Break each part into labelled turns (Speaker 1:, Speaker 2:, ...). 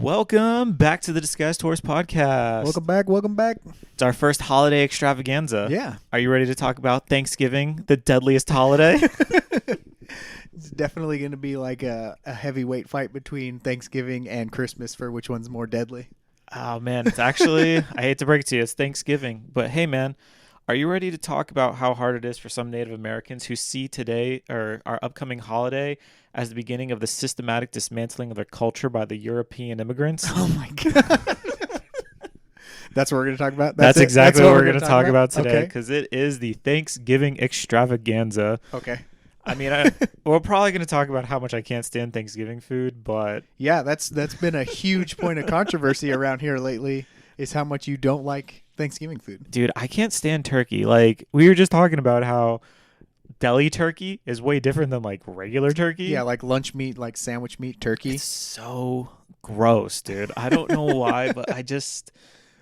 Speaker 1: Welcome back to the Disguised Horse podcast.
Speaker 2: Welcome back.
Speaker 1: It's our first holiday extravaganza.
Speaker 2: Yeah.
Speaker 1: Are you ready to talk about Thanksgiving, the deadliest holiday?
Speaker 2: It's definitely going to be like a heavyweight fight between Thanksgiving and Christmas for which one's more deadly.
Speaker 1: Oh, man. It's actually, I hate to break it to you, it's Thanksgiving. But hey, man, are you ready to talk about how hard it is for some Native Americans who see today or our upcoming holiday as the beginning of the systematic dismantling of their culture by the European immigrants?
Speaker 2: Oh, my God. That's what we're going to talk about?
Speaker 1: That's exactly what we're going to talk about today, because it is the Thanksgiving extravaganza.
Speaker 2: Okay.
Speaker 1: I mean, we're probably going to talk about how much I can't stand Thanksgiving food, but...
Speaker 2: Yeah, that's been a huge point of controversy around here lately, is how much you don't like Thanksgiving food.
Speaker 1: Dude, I can't stand turkey. Like, we were just talking about how deli turkey is way different than, like, regular turkey.
Speaker 2: Yeah, like lunch meat, like sandwich meat turkey.
Speaker 1: It's so gross, dude. I don't know why, but I just...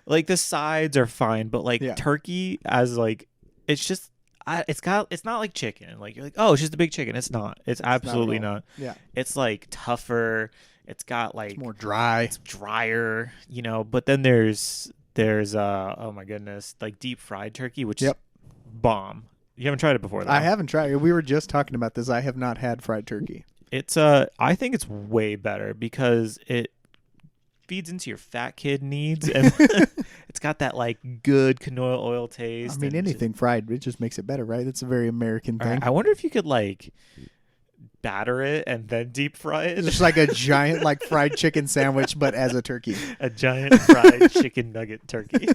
Speaker 1: Like, the sides are fine, but, like, turkey as, like... It's just... it's not like chicken. Like, you're like, oh, it's just a big chicken. It's not. It's absolutely not.
Speaker 2: Yeah.
Speaker 1: It's like tougher. It's got like
Speaker 2: it's more dry.
Speaker 1: It's drier, you know. But then there's oh my goodness, like deep fried turkey, which is bomb. You haven't tried it before, though.
Speaker 2: I haven't tried it. We were just talking about this. I have not had fried turkey.
Speaker 1: It's I think it's way better because it feeds into your fat kid needs, and it's got that like good canola oil taste.
Speaker 2: I mean, anything fried, it just makes it better, right? That's a very American thing.
Speaker 1: Right, I wonder if you could like batter it and then deep fry it.
Speaker 2: Just like a giant like fried chicken sandwich, but as a turkey.
Speaker 1: A giant fried chicken nugget turkey.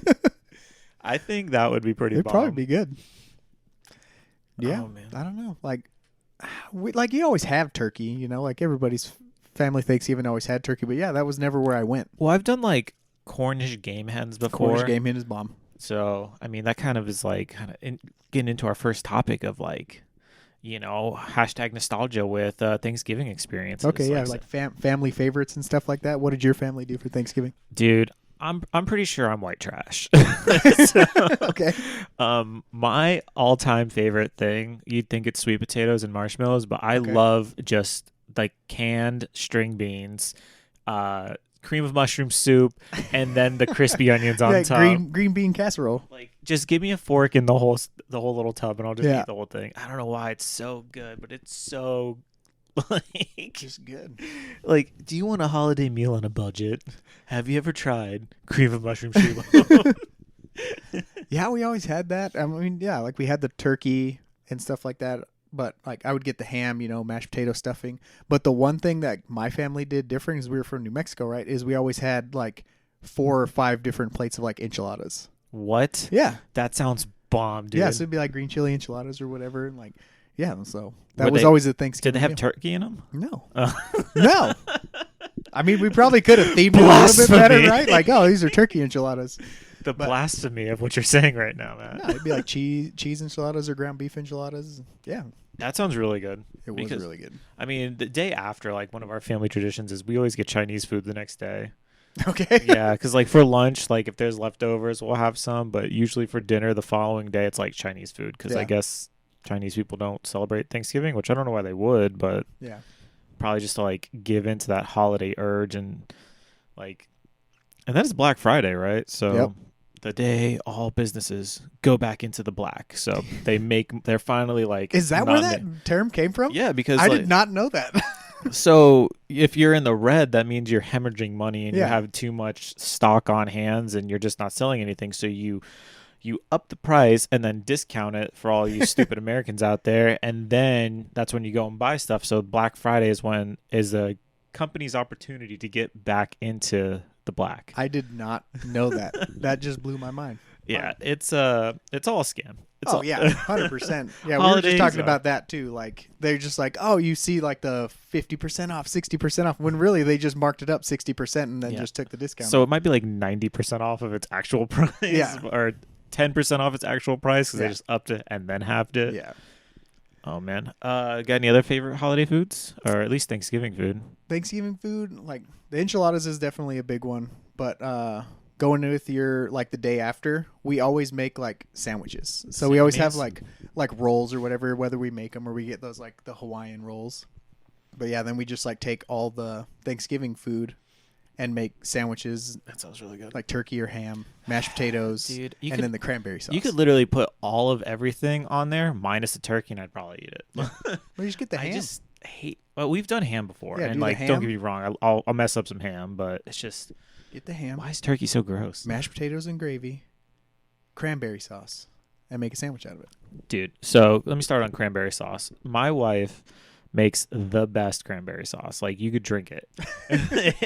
Speaker 1: I think that would be pretty.
Speaker 2: It'd probably be good. Yeah,
Speaker 1: oh, man.
Speaker 2: I don't know. Like you always have turkey, you know, like everybody's family Thanksgiving always had turkey, but yeah, that was never where I went.
Speaker 1: Well, I've done like Cornish game hens before.
Speaker 2: Cornish game hen is bomb.
Speaker 1: So, I mean, that kind of is like getting into our first topic of like, you know, hashtag nostalgia with Thanksgiving experiences.
Speaker 2: Okay, yeah, like family favorites and stuff like that. What did your family do for Thanksgiving?
Speaker 1: Dude, I'm pretty sure I'm white trash.
Speaker 2: So, okay.
Speaker 1: My all-time favorite thing, you'd think it's sweet potatoes and marshmallows, but I love just like canned string beans, cream of mushroom soup, and then the crispy onions on top.
Speaker 2: Green bean casserole.
Speaker 1: Like, just give me a fork in the whole little tub, and I'll just eat the whole thing. I don't know why it's so good, but it's so like
Speaker 2: just good.
Speaker 1: Like, do you want a holiday meal on a budget? Have you ever tried cream of mushroom soup?
Speaker 2: Yeah, we always had that. I mean, yeah, like we had the turkey and stuff like that. But like I would get the ham, you know, mashed potato stuffing. But the one thing that my family did different is we were from New Mexico, right? Is we always had like 4 or 5 different plates of like enchiladas.
Speaker 1: What?
Speaker 2: Yeah.
Speaker 1: That sounds bomb, dude.
Speaker 2: Yeah, so it'd be like green chili enchiladas or whatever. And like, yeah, so that was always a Thanksgiving.
Speaker 1: Did they have
Speaker 2: meal.
Speaker 1: Turkey in them?
Speaker 2: No. No. I mean, we probably could have themed it a little bit better, right? Like, oh, these are turkey enchiladas.
Speaker 1: The blasphemy of what you're saying right now, man.
Speaker 2: No, it'd be like cheese enchiladas or ground beef enchiladas. Yeah.
Speaker 1: That sounds really good.
Speaker 2: It was really good.
Speaker 1: I mean, the day after, like one of our family traditions is we always get Chinese food the next day.
Speaker 2: Okay.
Speaker 1: Yeah, because like for lunch, like if there's leftovers, we'll have some. But usually for dinner the following day, it's like Chinese food because I guess Chinese people don't celebrate Thanksgiving, which I don't know why they would, but
Speaker 2: yeah,
Speaker 1: probably just to like give into that holiday urge and like, and that is Black Friday, right? So. The day all businesses go back into the black. So they're finally like...
Speaker 2: Is that where that term came from?
Speaker 1: Yeah, because...
Speaker 2: I did not know that.
Speaker 1: So if you're in the red, that means you're hemorrhaging money and you
Speaker 2: Yeah.
Speaker 1: have too much stock on hands and you're just not selling anything. So you up the price and then discount it for all you stupid Americans out there. And then that's when you go and buy stuff. So Black Friday is a company's opportunity to get back into the black.
Speaker 2: I did not know that. That just blew my mind.
Speaker 1: Yeah, it's all a scam.
Speaker 2: Yeah, 100%. Yeah, we were just talking about that too. Like they're just like, oh, you see like the 50% off, 60% off, when really they just marked it up 60% and then just took the discount.
Speaker 1: So it might be like 90% off of its actual price, or 10% off its actual price because they just upped it and then halved it.
Speaker 2: Yeah.
Speaker 1: Oh man, got any other favorite holiday foods, or at least Thanksgiving food?
Speaker 2: Thanksgiving food, like the enchiladas is definitely a big one, but going with your like the day after, we always make like sandwiches. So we always have like rolls or whatever, whether we make them or we get those like the Hawaiian rolls. But yeah, then we just like take all the Thanksgiving food and make sandwiches
Speaker 1: That sounds really good.
Speaker 2: like turkey or ham, mashed potatoes,
Speaker 1: Dude,
Speaker 2: and then the cranberry sauce.
Speaker 1: you could literally put all of everything on there minus the turkey, and I'd probably eat it.
Speaker 2: Well, you just get the ham.
Speaker 1: I just hate. Well, we've done ham before,
Speaker 2: Yeah,
Speaker 1: and
Speaker 2: do the
Speaker 1: like,
Speaker 2: ham.
Speaker 1: don't get me wrong, I'll mess up some ham, but it's just
Speaker 2: Get the ham,
Speaker 1: why is turkey so gross,
Speaker 2: mashed potatoes and gravy, cranberry sauce, and make a sandwich out of it.
Speaker 1: dude? So let me start on cranberry sauce. My wife makes the best cranberry sauce. Like you could drink it.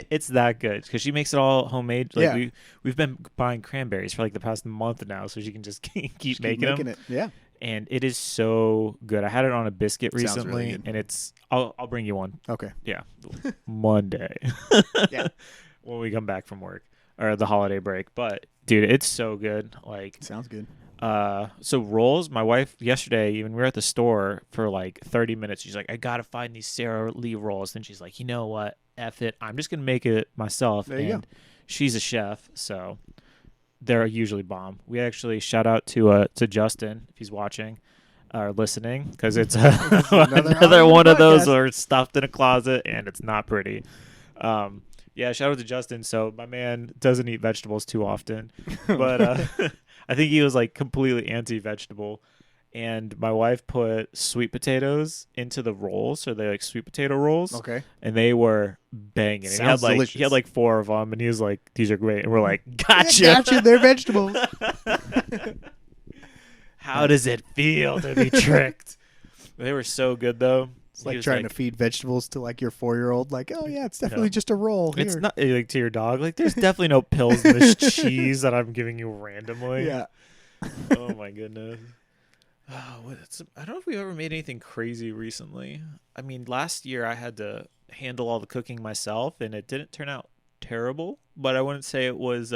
Speaker 1: It's that good because she makes it all homemade. Like
Speaker 2: Yeah.
Speaker 1: we've been buying cranberries for like the past month now, so she can just keep
Speaker 2: Just
Speaker 1: making them.
Speaker 2: it. Yeah.
Speaker 1: And it is so good. I had it on a biscuit
Speaker 2: Sounds
Speaker 1: recently,
Speaker 2: really good.
Speaker 1: and it's. I'll bring you one.
Speaker 2: Okay.
Speaker 1: Yeah, Monday.
Speaker 2: Yeah.
Speaker 1: When we come back from work or the holiday break. But dude, it's so good. Like,
Speaker 2: Sounds good.
Speaker 1: so rolls. My wife yesterday, even we were at the store for like 30 minutes. She's like, I gotta find these Sara Lee rolls. Then she's like, you know what? F it. I'm just gonna make it myself.
Speaker 2: There you
Speaker 1: and she's a chef, so they're usually bomb. We actually shout out to Justin if he's watching or listening because it's another one of those where it's stuffed in a closet and it's not pretty. Yeah, shout out to Justin. So my man doesn't eat vegetables too often, but I think he was like completely anti-vegetable. And my wife put sweet potatoes into the rolls, so they like sweet potato rolls.
Speaker 2: Okay.
Speaker 1: And they were banging.
Speaker 2: Sounds delicious.
Speaker 1: He had like 4 of them, and he was like, "These are great." And we're like, "Gotcha,
Speaker 2: Yeah, gotcha. They're vegetables.
Speaker 1: How does it feel to be tricked? They were so good though.
Speaker 2: It's like trying to feed vegetables to like your 4-year-old. Like, oh yeah, it's definitely just a roll. Here.
Speaker 1: It's not like to your dog. Like, there's definitely no pills in this cheese that I'm giving you randomly.
Speaker 2: Yeah.
Speaker 1: Oh my goodness. Oh, I don't know if we ever made anything crazy recently. I mean, last year I had to handle all the cooking myself, and it didn't turn out terrible. But I wouldn't say it was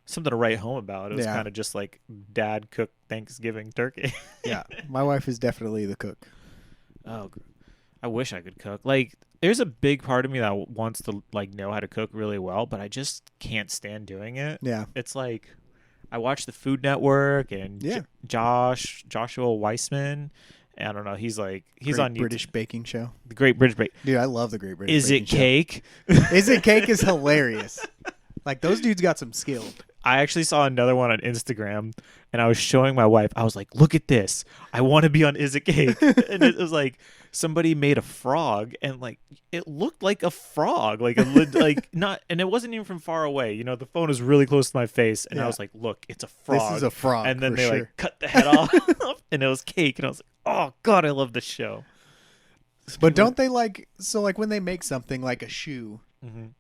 Speaker 1: something to write home about. It was kind of just like dad cooked Thanksgiving turkey.
Speaker 2: Yeah. My wife is definitely the cook.
Speaker 1: Oh, I wish I could cook. Like, there's a big part of me that wants to like know how to cook really well, but I just can't stand doing it.
Speaker 2: Yeah.
Speaker 1: It's like I watch the Food Network and Joshua Weissman. I don't know. He's on YouTube.
Speaker 2: British baking show.
Speaker 1: The Great British Bake.
Speaker 2: Dude, I love the Great British
Speaker 1: Is
Speaker 2: Baking
Speaker 1: it cake?
Speaker 2: Is it cake is hilarious. Like those dudes got some skill.
Speaker 1: I actually saw another one on Instagram, and I was showing my wife. I was like, "Look at this! I want to be on Is It Cake?" And it was like somebody made a frog, and like it looked like a frog, like like not, and it wasn't even from far away. You know, the phone was really close to my face, and I was like, "Look, it's a frog."
Speaker 2: This is a frog.
Speaker 1: And then
Speaker 2: for
Speaker 1: they
Speaker 2: sure.
Speaker 1: like cut the head off, and it was cake, and I was like, "Oh God, I love this show."
Speaker 2: But don't they like when they make something like a shoe,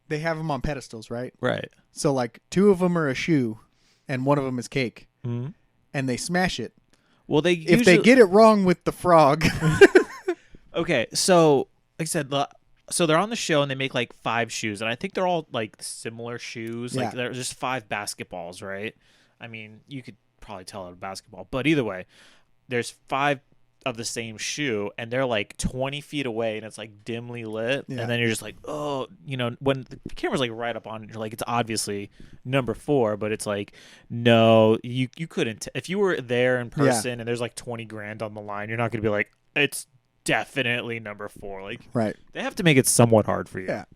Speaker 2: they have them on pedestals, right?
Speaker 1: Right.
Speaker 2: So like 2 of them are a shoe, and 1 of them is cake,
Speaker 1: Mm-hmm.
Speaker 2: and they smash it.
Speaker 1: Well,
Speaker 2: If they get it wrong with the frog,
Speaker 1: okay, so like I said, so they're on the show and they make like 5 shoes, and I think they're all like similar shoes. Like
Speaker 2: Yeah.
Speaker 1: there's just 5 basketballs, right? I mean, you could probably tell out a basketball, but either way, there's 5 of the same shoe, and they're like 20 feet away, and it's like dimly lit,
Speaker 2: Yeah.
Speaker 1: and then you're just like, oh, you know, when the camera's like right up on it, you're like, it's obviously number 4, but it's like, no, you couldn't. If you were there in person and there's like 20 grand on the line, you're not gonna be like, it's definitely number 4. Like,
Speaker 2: right?
Speaker 1: they have to make it somewhat hard for you.
Speaker 2: Yeah.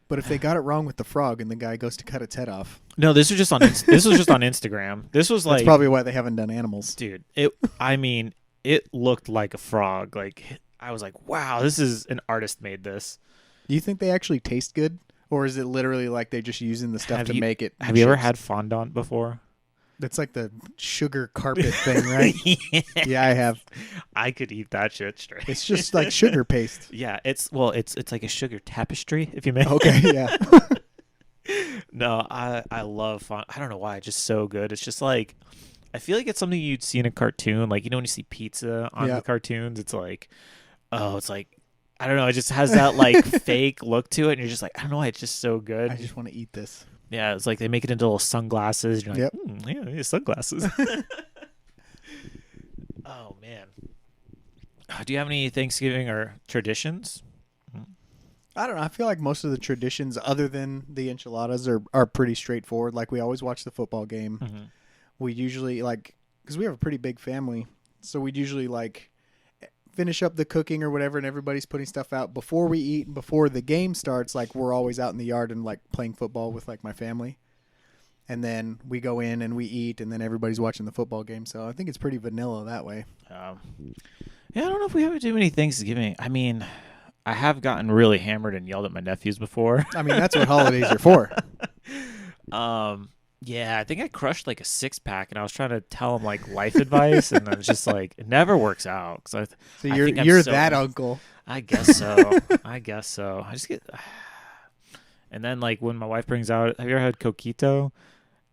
Speaker 2: But if they got it wrong with the frog, and the guy goes to cut its head off,
Speaker 1: No, this was just on Instagram. This was like,
Speaker 2: that's probably why they haven't done animals.
Speaker 1: dude, I mean, it looked like a frog. Like, I was like, wow, this is an artist made this.
Speaker 2: Do you think they actually taste good, or is it literally like they're just using the stuff to make it?
Speaker 1: Have you ever had fondant before?
Speaker 2: That's like the sugar carpet thing, right? Yeah, I have.
Speaker 1: I could eat that shit straight.
Speaker 2: It's just like sugar paste.
Speaker 1: Yeah, it's like a sugar tapestry, if you may.
Speaker 2: Okay, yeah.
Speaker 1: No, I love fondant. I don't know why, it's just so good. It's just like, I feel like it's something you'd see in a cartoon. Like, you know, when you see pizza on the cartoons, it's like, oh, it's like, I don't know, it just has that like fake look to it, and you're just like, I don't know why, it's just so good.
Speaker 2: I just want to eat this.
Speaker 1: Yeah, it's like they make it into little sunglasses. And you're like, yeah, sunglasses. Oh, man. Do you have any Thanksgiving or traditions?
Speaker 2: I don't know. I feel like most of the traditions, other than the enchiladas, are pretty straightforward. Like, we always watch the football game.
Speaker 1: Mm-hmm. We
Speaker 2: usually, like, because we have a pretty big family, so we'd usually, like, finish up the cooking or whatever, and everybody's putting stuff out before we eat and before the game starts, like we're always out in the yard and like playing football with like my family. And then we go in and we eat, and then everybody's watching the football game. So I think it's pretty vanilla that way.
Speaker 1: Yeah, I don't know if we ever do many Thanksgiving. I mean, I have gotten really hammered and yelled at my nephews before.
Speaker 2: I mean, that's what holidays are for.
Speaker 1: Yeah, I think I crushed like a 6-pack, and I was trying to tell him like life advice, and then it's just like it never works out.
Speaker 2: So you're that uncle.
Speaker 1: I guess so. I just get, and then like when my wife brings out, have you ever had coquito?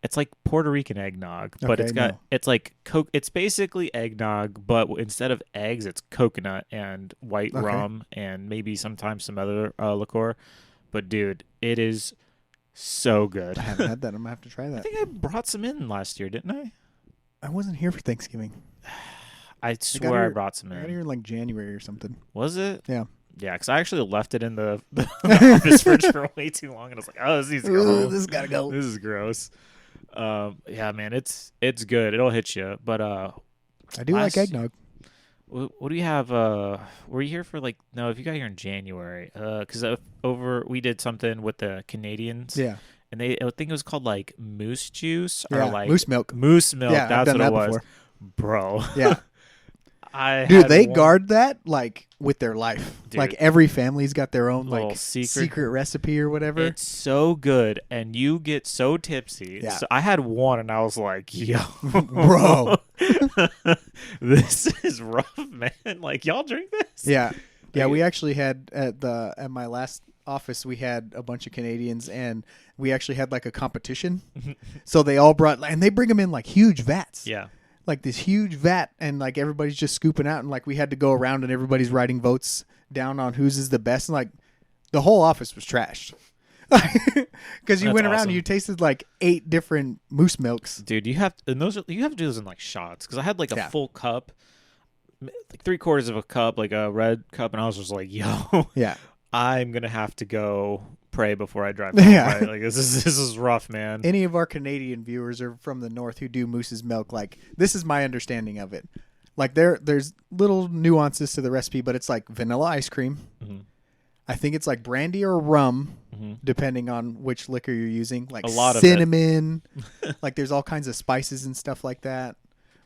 Speaker 1: It's like Puerto Rican eggnog, but it's like it's basically eggnog, but instead of eggs, it's coconut and white rum and maybe sometimes some other liqueur. But dude, it is so good.
Speaker 2: I haven't had that. I'm gonna have to try that.
Speaker 1: I think I brought some in last year, didn't I?
Speaker 2: I wasn't here for Thanksgiving.
Speaker 1: I swear I brought some in.
Speaker 2: I got here in like January or something.
Speaker 1: Was it?
Speaker 2: Yeah.
Speaker 1: Yeah, because I actually left it in the office fridge for way too long, and I was like, "Oh, this needs to go.
Speaker 2: Ooh, this gotta go.
Speaker 1: This is gross." Yeah, man, it's good. It'll hit you. But
Speaker 2: I do like eggnog.
Speaker 1: What do you have? Were you here for like? No, if you got here in January, because we did something with the Canadians.
Speaker 2: Yeah.
Speaker 1: And I think it was called like moose juice or like
Speaker 2: moose milk.
Speaker 1: Moose milk.
Speaker 2: Yeah,
Speaker 1: that's what it was,
Speaker 2: before.
Speaker 1: bro.
Speaker 2: Yeah. They guard that like with their life. Dude, like every family's got their own like secret recipe or whatever.
Speaker 1: It's so good, and you get so tipsy.
Speaker 2: Yeah.
Speaker 1: So I had one, and I was like, "Yo,
Speaker 2: bro,
Speaker 1: this is rough, man. Like y'all drink this?"
Speaker 2: Yeah, yeah. We actually had at my last office, we had a bunch of Canadians, and we actually had like a competition. So they all brought, and they bring them in like huge vats.
Speaker 1: Yeah.
Speaker 2: Like this huge vat, and like everybody's just scooping out, and like we had to go around and everybody's writing votes down on whose is the best, and like the whole office was trashed because you went around and you tasted like 8 different moose milks.
Speaker 1: Dude, you have to do those in like shots, because I had like a full cup, like 3/4 of a cup, like a red cup, and I was just like, yo,
Speaker 2: yeah,
Speaker 1: I'm gonna have to go pray before I drive home,
Speaker 2: yeah.
Speaker 1: Right? Like this is rough, man.
Speaker 2: Any of our Canadian viewers are from the north who do moose's milk. Like this is my understanding of it. Like there's little nuances to the recipe, but it's like vanilla ice cream.
Speaker 1: Mm-hmm.
Speaker 2: I think it's like brandy or rum,
Speaker 1: mm-hmm.
Speaker 2: depending on which liquor you're using. Like
Speaker 1: a lot
Speaker 2: cinnamon, like there's all kinds of spices and stuff like that.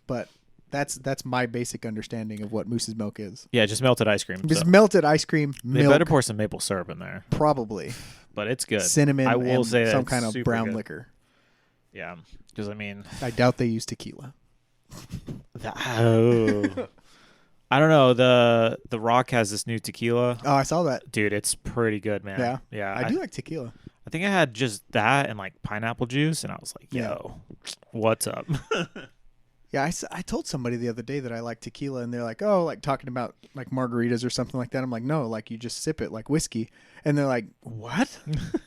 Speaker 2: But that's my basic understanding of what moose's milk is.
Speaker 1: Yeah, just melted ice cream.
Speaker 2: Just melted ice cream.
Speaker 1: They better pour some maple syrup in there.
Speaker 2: Probably.
Speaker 1: But it's good.
Speaker 2: Cinnamon, I will say some kind of brown
Speaker 1: good.
Speaker 2: Liquor.
Speaker 1: Yeah, because I mean,
Speaker 2: I doubt they use tequila.
Speaker 1: I don't know. The Rock has this new tequila.
Speaker 2: Oh, I saw that,
Speaker 1: dude. It's pretty good, man. Yeah.
Speaker 2: I do like tequila.
Speaker 1: I think I had just that and like pineapple juice, and I was like, "Yo, what's up?"
Speaker 2: Yeah, I told somebody the other day that I like tequila, and they're like, "Oh, like talking about like margaritas or something like that." I'm like, "No, like you just sip it like whiskey." And they're like, "What?"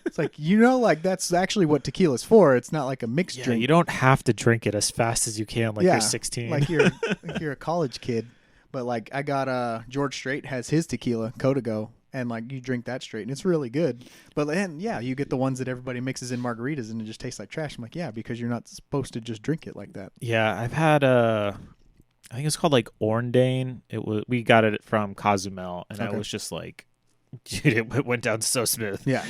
Speaker 2: It's like, like that's actually what tequila's for. It's not like a mixed drink.
Speaker 1: You don't have to drink it as fast as you can, like you're 16.
Speaker 2: Like you're a college kid. But like I got George Strait has his tequila, Código, and like you drink that straight, and it's really good. But then you get the ones that everybody mixes in margaritas, and it just tastes like trash. I'm like, yeah, because you're not supposed to just drink it like that.
Speaker 1: Yeah, I've had I think it's called like Orndane. We got it from Cozumel, and I was just like, dude, it went down so smooth.
Speaker 2: Yeah,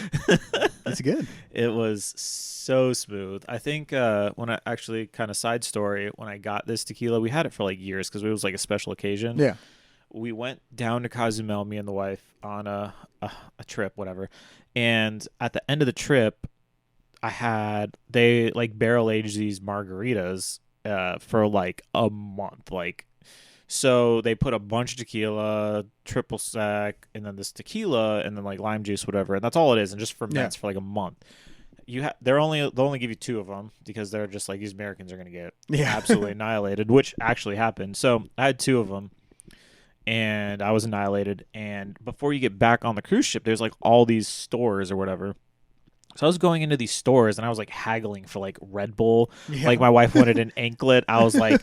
Speaker 2: it's good.
Speaker 1: It was so smooth. I think when I actually kind of side story, when I got this tequila, we had it for like years because it was like a special occasion.
Speaker 2: Yeah.
Speaker 1: We went down to Cozumel, me and the wife, on a trip, whatever. And at the end of the trip, they like barrel aged these margaritas for like a month. So they put a bunch of tequila, triple sec, and then this tequila, and then like lime juice, whatever. And that's all it is, and just ferments for like a month. They'll only give you 2 of them because they're just like, these Americans are gonna get absolutely annihilated, which actually happened. So I had 2 of them. And I was annihilated. And before you get back on the cruise ship, there's like all these stores or whatever. So I was going into these stores and I was like haggling for like Red Bull. Yeah. Like my wife wanted an anklet. I was like,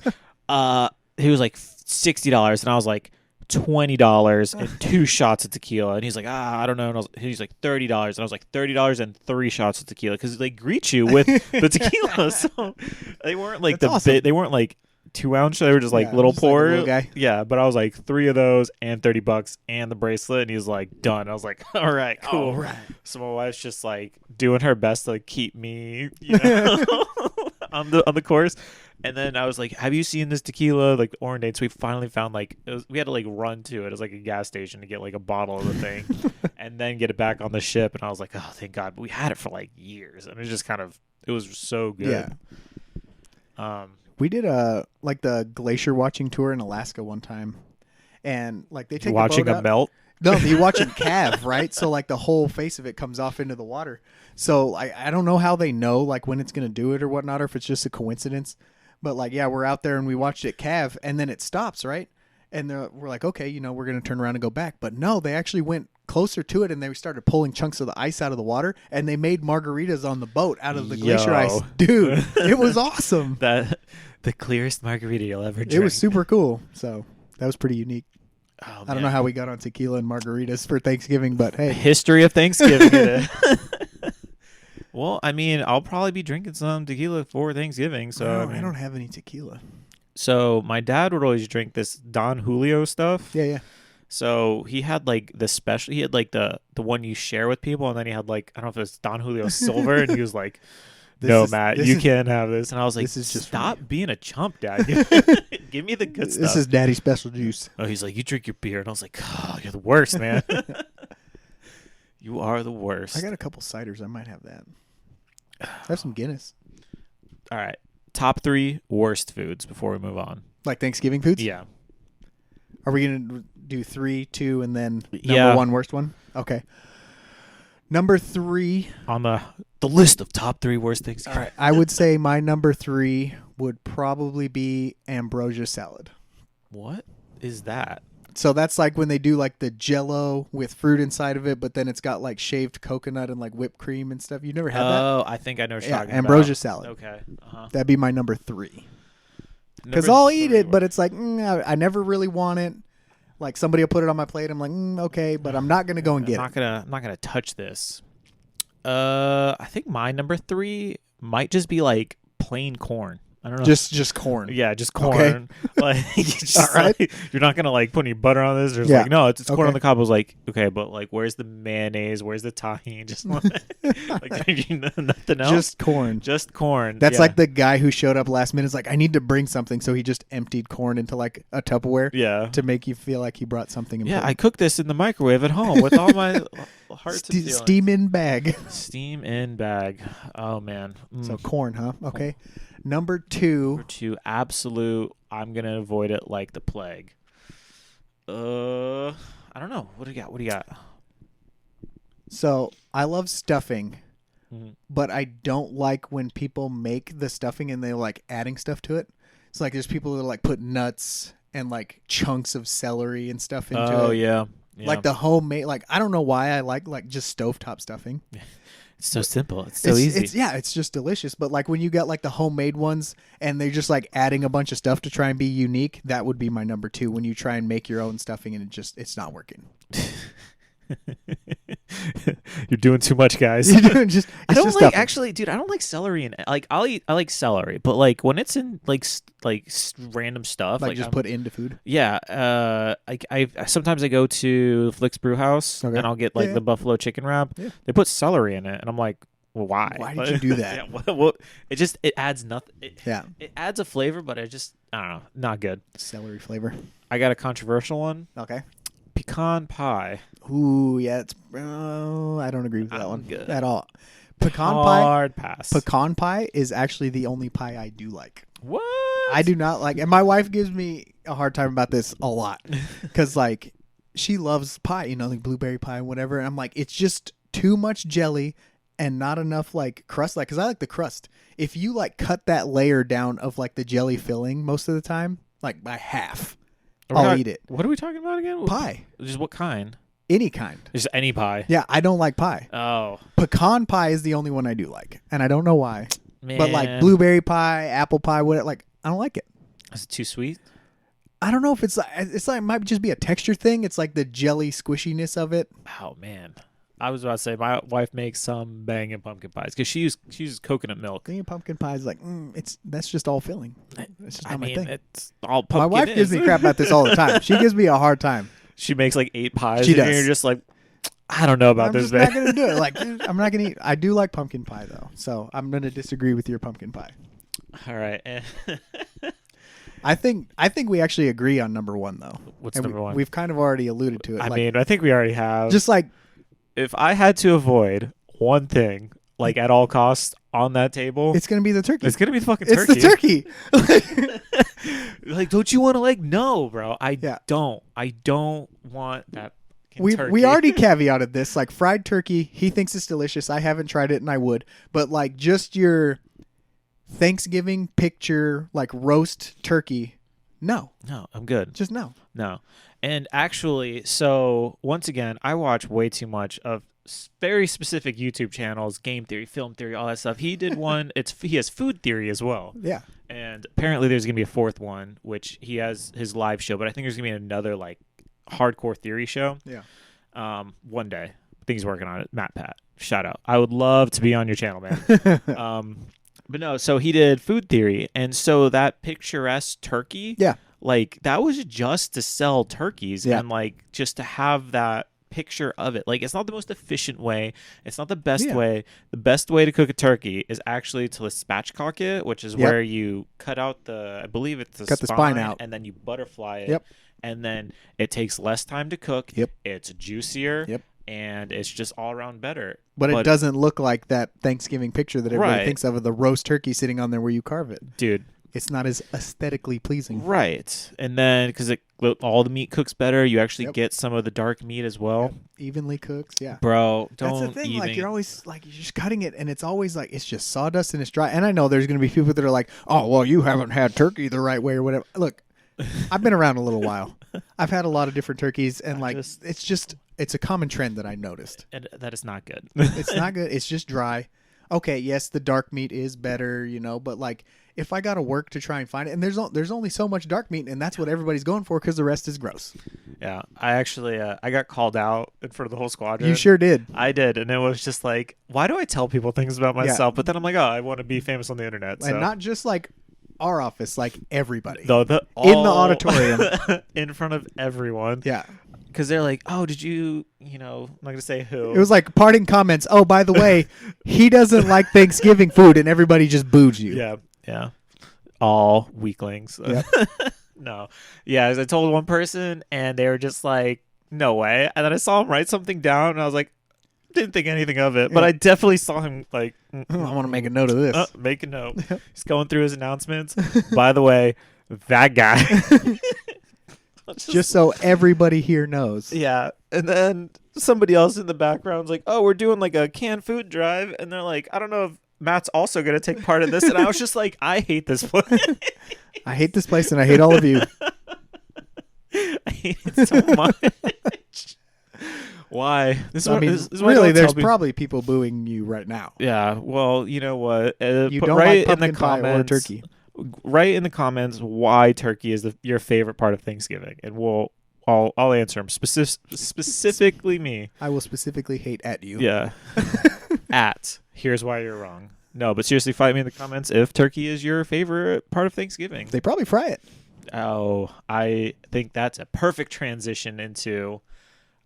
Speaker 1: he was like $60, and I was like $20 and 2 shots of tequila. And he's like, I don't know. And he's like $30, and I was like $30 and 3 shots of tequila because they greet you with the tequila. So they weren't like awesome. They weren't like 2-ounce. They were just like
Speaker 2: Yeah,
Speaker 1: little
Speaker 2: just like a
Speaker 1: pour.
Speaker 2: little guy.
Speaker 1: Yeah, but I was like 3 of those and $30 and the bracelet, and he's like done. I was like, all right, cool.
Speaker 2: All right.
Speaker 1: So my wife's just like doing her best to like, keep me, you know, on the course. And then I was like, have you seen this tequila, like the Orange? So we finally found like we had to like run to it. It was like a gas station to get like a bottle of the thing, and then get it back on the ship. And I was like, oh, thank God. But we had it for like years, and it was so good.
Speaker 2: Yeah. We did like the glacier watching tour in Alaska one time, and like they take
Speaker 1: Watching
Speaker 2: a boat
Speaker 1: a
Speaker 2: out.
Speaker 1: melt.
Speaker 2: No, you watch it calve, right? So like the whole face of it comes off into the water. So I don't know how they know like when it's gonna do it or whatnot, or if it's just a coincidence. But like yeah, we're out there and we watched it calve, and then it stops, right? And we're like, okay, you know, we're gonna turn around and go back. But no, they actually went closer to it, and they started pulling chunks of the ice out of the water, and they made margaritas on the boat out of the glacier ice. Dude, it was awesome.
Speaker 1: The clearest margarita you'll ever drink.
Speaker 2: It was super cool. So that was pretty unique.
Speaker 1: Oh,
Speaker 2: I don't know how we got on tequila and margaritas for Thanksgiving, but hey.
Speaker 1: History of Thanksgiving. Well, I mean, I'll probably be drinking some tequila for Thanksgiving. So
Speaker 2: No,
Speaker 1: I mean,
Speaker 2: I don't have any tequila.
Speaker 1: So my dad would always drink this Don Julio stuff.
Speaker 2: Yeah, yeah.
Speaker 1: So he had like the special. He had like the one you share with people, and then he had like, I don't know if it's Don Julio Silver, and he was like, Matt, you can't have this. And I was like,
Speaker 2: this is just
Speaker 1: stop being a chump, Dad. Give me the good stuff.
Speaker 2: This is Daddy's special juice.
Speaker 1: Oh, he's like, you drink your beer. And I was like, oh, you're the worst, man. You are the worst.
Speaker 2: I got a couple ciders. I might have that. I have some Guinness.
Speaker 1: All right. Top 3 worst foods before we move on.
Speaker 2: Like Thanksgiving foods?
Speaker 1: Yeah.
Speaker 2: Are we going to do 3, 2, and then
Speaker 1: Yeah.
Speaker 2: number 1 worst one? Okay. Number 3.
Speaker 1: On the list of top 3 worst things.
Speaker 2: All right. I would say my number 3 would probably be ambrosia salad.
Speaker 1: What is that?
Speaker 2: So that's like when they do like the Jell-O with fruit inside of it, but then it's got like shaved coconut and like whipped cream and stuff. You never had that?
Speaker 1: Oh, I think I know what you're talking
Speaker 2: ambrosia
Speaker 1: about.
Speaker 2: salad.
Speaker 1: Okay. Uh-huh.
Speaker 2: That'd be my number 3. Because I'll eat it, but it's like I never really want it. Like somebody will put it on my plate. I'm like, okay, but I'm not gonna go and get it.
Speaker 1: I'm not gonna touch this. I think my number 3 might just be like plain corn. I don't know.
Speaker 2: Just corn.
Speaker 1: Yeah, just corn.
Speaker 2: Okay.
Speaker 1: Like, just
Speaker 2: all right.
Speaker 1: like, you're not gonna like put any butter on this. There's like, no, it's corn on the cob. I was like, okay, but like, where's the mayonnaise? Where's the tahini? Just like nothing else.
Speaker 2: Just corn.
Speaker 1: Just corn.
Speaker 2: That's like the guy who showed up last minute. Is like, I need to bring something, so he just emptied corn into like a Tupperware.
Speaker 1: Yeah.
Speaker 2: To make you feel like he brought something important.
Speaker 1: Yeah, I cooked this in the microwave at home with all my hearts and feelings.
Speaker 2: Steam in bag.
Speaker 1: Steam in bag. Oh man.
Speaker 2: So corn, huh? Okay. Number 2.
Speaker 1: Number 2, absolute. I'm gonna avoid it like the plague. I don't know. What do you got? What do you got?
Speaker 2: So I love stuffing,
Speaker 1: Mm-hmm.
Speaker 2: but I don't like when people make the stuffing and they're like adding stuff to it. It's like there's people that like put nuts and like chunks of celery and stuff into it.
Speaker 1: Oh yeah.
Speaker 2: Like the homemade. Like I don't know why I like just stovetop stuffing.
Speaker 1: It's so simple. It's so easy.
Speaker 2: It's just delicious. But like when you got like the homemade ones and they're just like adding a bunch of stuff to try and be unique, that would be my number 2. When you try and make your own stuffing and it's not working.
Speaker 1: You're doing too much, guys.
Speaker 2: I don't
Speaker 1: like
Speaker 2: stuffing.
Speaker 1: actually, dude. I don't like celery and like I like celery, but like when it's in like random stuff,
Speaker 2: like just put into food.
Speaker 1: Yeah, I sometimes I go to Flick's Brew House and I'll get like the buffalo chicken wrap. Yeah. They put celery in it, and I'm like, well, why?
Speaker 2: Why did you do that?
Speaker 1: Well, it adds nothing. It adds a flavor, but I don't know, not good.
Speaker 2: Celery flavor.
Speaker 1: I got a controversial one.
Speaker 2: Okay.
Speaker 1: Pecan pie.
Speaker 2: Ooh, yeah, I don't agree with that one
Speaker 1: good.
Speaker 2: at all.
Speaker 1: Hard pass.
Speaker 2: Pecan pie is actually the only pie I do like.
Speaker 1: What?
Speaker 2: I do not like, and my wife gives me a hard time about this a lot because like she loves pie, like blueberry pie and whatever. And I'm like, it's just too much jelly and not enough like crust. Like, because I like the crust. If you like cut that layer down of like the jelly filling most of the time, like by half, I'll eat it.
Speaker 1: What are we talking about again?
Speaker 2: Pie.
Speaker 1: Just what kind?
Speaker 2: Any kind.
Speaker 1: Just any pie.
Speaker 2: Yeah, I don't like pie.
Speaker 1: Oh.
Speaker 2: Pecan pie is the only one I do like, and I don't know why.
Speaker 1: Man.
Speaker 2: But like blueberry pie, apple pie, whatever, like I don't like it.
Speaker 1: Is it too sweet?
Speaker 2: I don't know if it's like it might just be a texture thing. It's like the jelly squishiness of it.
Speaker 1: Oh man, I was about to say my wife makes some banging pumpkin pies because she uses coconut milk.
Speaker 2: Thinking pumpkin pie is like, that's just all filling. It's just not my thing.
Speaker 1: It's all
Speaker 2: My
Speaker 1: pumpkin.
Speaker 2: wife gives me crap about this all the time. She gives me a hard time.
Speaker 1: She makes like 8 pies.
Speaker 2: She
Speaker 1: and
Speaker 2: does.
Speaker 1: You're just like, I don't know about
Speaker 2: I'm
Speaker 1: this,
Speaker 2: just
Speaker 1: man.
Speaker 2: not gonna do it. Like, I'm not gonna eat. I do like pumpkin pie though, so I'm gonna disagree with your pumpkin pie.
Speaker 1: All right.
Speaker 2: I think we actually agree on number one though.
Speaker 1: What's
Speaker 2: And
Speaker 1: number one?
Speaker 2: We've kind of already alluded to it.
Speaker 1: I mean, I think we already have.
Speaker 2: just like
Speaker 1: If I had to avoid one thing, like at all costs on that table,
Speaker 2: it's gonna be the turkey.
Speaker 1: it's gonna be the fucking
Speaker 2: It's
Speaker 1: turkey.
Speaker 2: the turkey.
Speaker 1: Like, don't you want to like? No, bro. I
Speaker 2: Yeah.
Speaker 1: don't. I don't want that. Turkey.
Speaker 2: We already caveated this. Like fried turkey, he thinks it's delicious. I haven't tried it, and I would. But like just your Thanksgiving picture, like roast turkey, no,
Speaker 1: No, I'm good.
Speaker 2: just no.
Speaker 1: No. And actually, so once again, I watch way too much of very specific YouTube channels, game theory, film theory, all that stuff. He did one. He has food theory as well.
Speaker 2: Yeah.
Speaker 1: And apparently there's going to be a fourth one, which he has his live show, but I think there's going to be another like hardcore theory show.
Speaker 2: Yeah.
Speaker 1: One day. I think he's working on it. Matt Pat. Shout out. I would love to be on your channel, man. But no, so he did food theory, and so that picturesque turkey,
Speaker 2: Yeah.
Speaker 1: like that was just to sell turkeys
Speaker 2: Yeah.
Speaker 1: and like just to have that picture of it. Like it's not the most efficient way. It's not the best
Speaker 2: Yeah.
Speaker 1: way. The best way to cook a turkey is actually to spatchcock it, which is
Speaker 2: Yep.
Speaker 1: where you cut out I believe it's the
Speaker 2: Cut the spine out.
Speaker 1: and then you butterfly it.
Speaker 2: Yep.
Speaker 1: And then it takes less time to cook.
Speaker 2: Yep.
Speaker 1: It's juicier.
Speaker 2: Yep.
Speaker 1: And it's just all around better.
Speaker 2: But it doesn't look like that Thanksgiving picture that everybody
Speaker 1: Right.
Speaker 2: thinks of the roast turkey sitting on there where you carve it.
Speaker 1: Dude.
Speaker 2: It's not as aesthetically pleasing.
Speaker 1: Right. And then because all the meat cooks better, you actually
Speaker 2: Yep.
Speaker 1: get some of the dark meat as well.
Speaker 2: Evenly cooks, yeah.
Speaker 1: Bro,
Speaker 2: That's
Speaker 1: don't
Speaker 2: the thing.
Speaker 1: even.
Speaker 2: Like you're always like you're just cutting it, and it's always like it's just sawdust and it's dry. And I know there's going to be people that are like, "Oh, well, you haven't had turkey the right way or whatever." Look, I've been around a little while. I've had a lot of different turkeys, and it's a common trend that I noticed.
Speaker 1: And that is not good.
Speaker 2: It's not good. It's just dry. Okay, yes, the dark meat is better, but like if I got to work to try and find it, and there's only so much dark meat, and that's what everybody's going for because the rest is gross.
Speaker 1: Yeah, I actually I got called out in front of the whole squadron.
Speaker 2: You sure did.
Speaker 1: I did, and it was just like, why do I tell people things about myself? But then I'm like, oh, I want to be famous on the internet. So.
Speaker 2: And not just like our office, like everybody
Speaker 1: in the
Speaker 2: auditorium,
Speaker 1: in front of everyone.
Speaker 2: Yeah.
Speaker 1: Because they're like, oh, did you, I'm not going to say who.
Speaker 2: It was like parting comments. Oh, by the way, he doesn't like Thanksgiving food, and everybody just booed you.
Speaker 1: Yeah, yeah. All weaklings.
Speaker 2: Yep.
Speaker 1: No. Yeah, I told one person, and they were just like, no way. And then I saw him write something down, and I was like, didn't think anything of it. But
Speaker 2: Yeah.
Speaker 1: I definitely saw him like,
Speaker 2: I want to make a note of this.
Speaker 1: Make a note. He's going through his announcements. By the way, that guy.
Speaker 2: Just so everybody here knows.
Speaker 1: Yeah. And then somebody else in the background's like, oh, we're doing like a canned food drive. And they're like, I don't know if Matt's also going to take part in this. And I was just like, I hate this place.
Speaker 2: I hate this place, and I hate all of you.
Speaker 1: I hate it so much. Why? This
Speaker 2: I mean,
Speaker 1: this is why I
Speaker 2: really,
Speaker 1: don't
Speaker 2: there's
Speaker 1: tell people-
Speaker 2: probably people booing you right now.
Speaker 1: Yeah. Well, you know what?
Speaker 2: You
Speaker 1: Put
Speaker 2: don't
Speaker 1: right
Speaker 2: like
Speaker 1: in the
Speaker 2: pumpkin pie or
Speaker 1: comments,
Speaker 2: turkey.
Speaker 1: Write in the comments why turkey is your favorite part of Thanksgiving, and I'll answer them. Specifically me.
Speaker 2: I will specifically hate at you.
Speaker 1: Yeah. Here's why you're wrong. No, but seriously, fight me in the comments if turkey is your favorite part of Thanksgiving.
Speaker 2: They probably fry it.
Speaker 1: Oh, I think that's a perfect transition into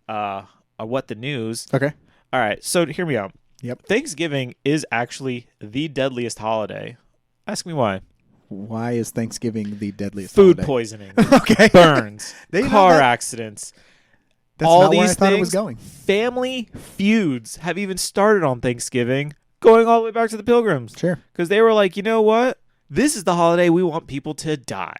Speaker 1: what the news.
Speaker 2: Okay.
Speaker 1: All right, so hear me out.
Speaker 2: Yep.
Speaker 1: Thanksgiving is actually the deadliest holiday. Ask me why.
Speaker 2: Why is Thanksgiving the deadliest
Speaker 1: Food
Speaker 2: holiday?
Speaker 1: poisoning,
Speaker 2: Okay.
Speaker 1: burns,
Speaker 2: They know
Speaker 1: car
Speaker 2: that-
Speaker 1: accidents.
Speaker 2: That's
Speaker 1: all
Speaker 2: not
Speaker 1: these
Speaker 2: where I thought
Speaker 1: things,
Speaker 2: it was going.
Speaker 1: family feuds have even started on Thanksgiving, going all the way back to the Pilgrims.
Speaker 2: Sure.
Speaker 1: Because they were like, you know what? This is the holiday we want people to die.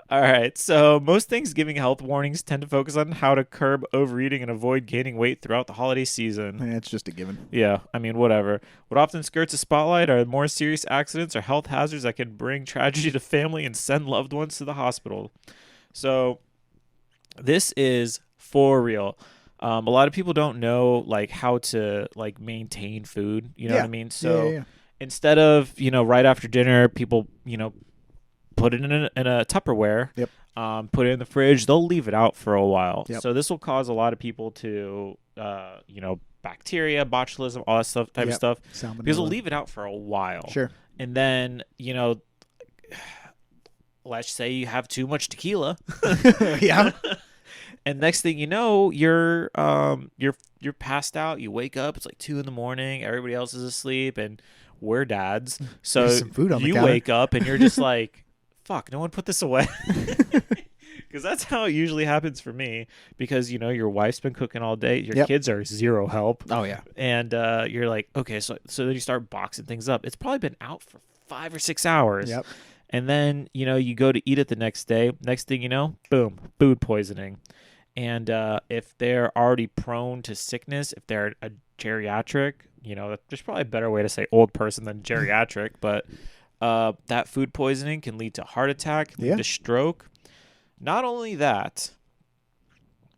Speaker 1: All right. So most Thanksgiving health warnings tend to focus on how to curb overeating and avoid gaining weight throughout the holiday season.
Speaker 2: Yeah, it's just a given.
Speaker 1: Yeah, I mean, whatever. What often skirts the spotlight are more serious accidents or health hazards that can bring tragedy to family and send loved ones to the hospital. So this is for real. A lot of people don't know like how to like maintain food. You know what I mean? So
Speaker 2: Yeah.
Speaker 1: instead of, right after dinner, people, put it in a Tupperware.
Speaker 2: Yep.
Speaker 1: Put it in the fridge. They'll leave it out for a while.
Speaker 2: Yep.
Speaker 1: So this will cause a lot of people to, bacteria, botulism, all that stuff, type of stuff.
Speaker 2: Salmonella.
Speaker 1: Because they'll leave it out for a while.
Speaker 2: Sure.
Speaker 1: And then, let's say you have too much tequila.
Speaker 2: Yeah.
Speaker 1: And next thing you know, you're passed out. You wake up. It's like 2 a.m. Everybody else is asleep, and we're dads. So
Speaker 2: There's some food on the
Speaker 1: you
Speaker 2: counter.
Speaker 1: wake up and you're just like, "Fuck! No one put this away." Because that's how it usually happens for me. Because your wife's been cooking all day. Your kids are zero help.
Speaker 2: Oh yeah.
Speaker 1: And you're like, okay, so then you start boxing things up. It's probably been out for 5 or 6 hours.
Speaker 2: Yep.
Speaker 1: And then you go to eat it the next day. Next thing you know, boom, food poisoning. And if they're already prone to sickness, if they're a geriatric, there's probably a better way to say old person than geriatric, but that food poisoning can lead to heart attack, lead to stroke. Not only that,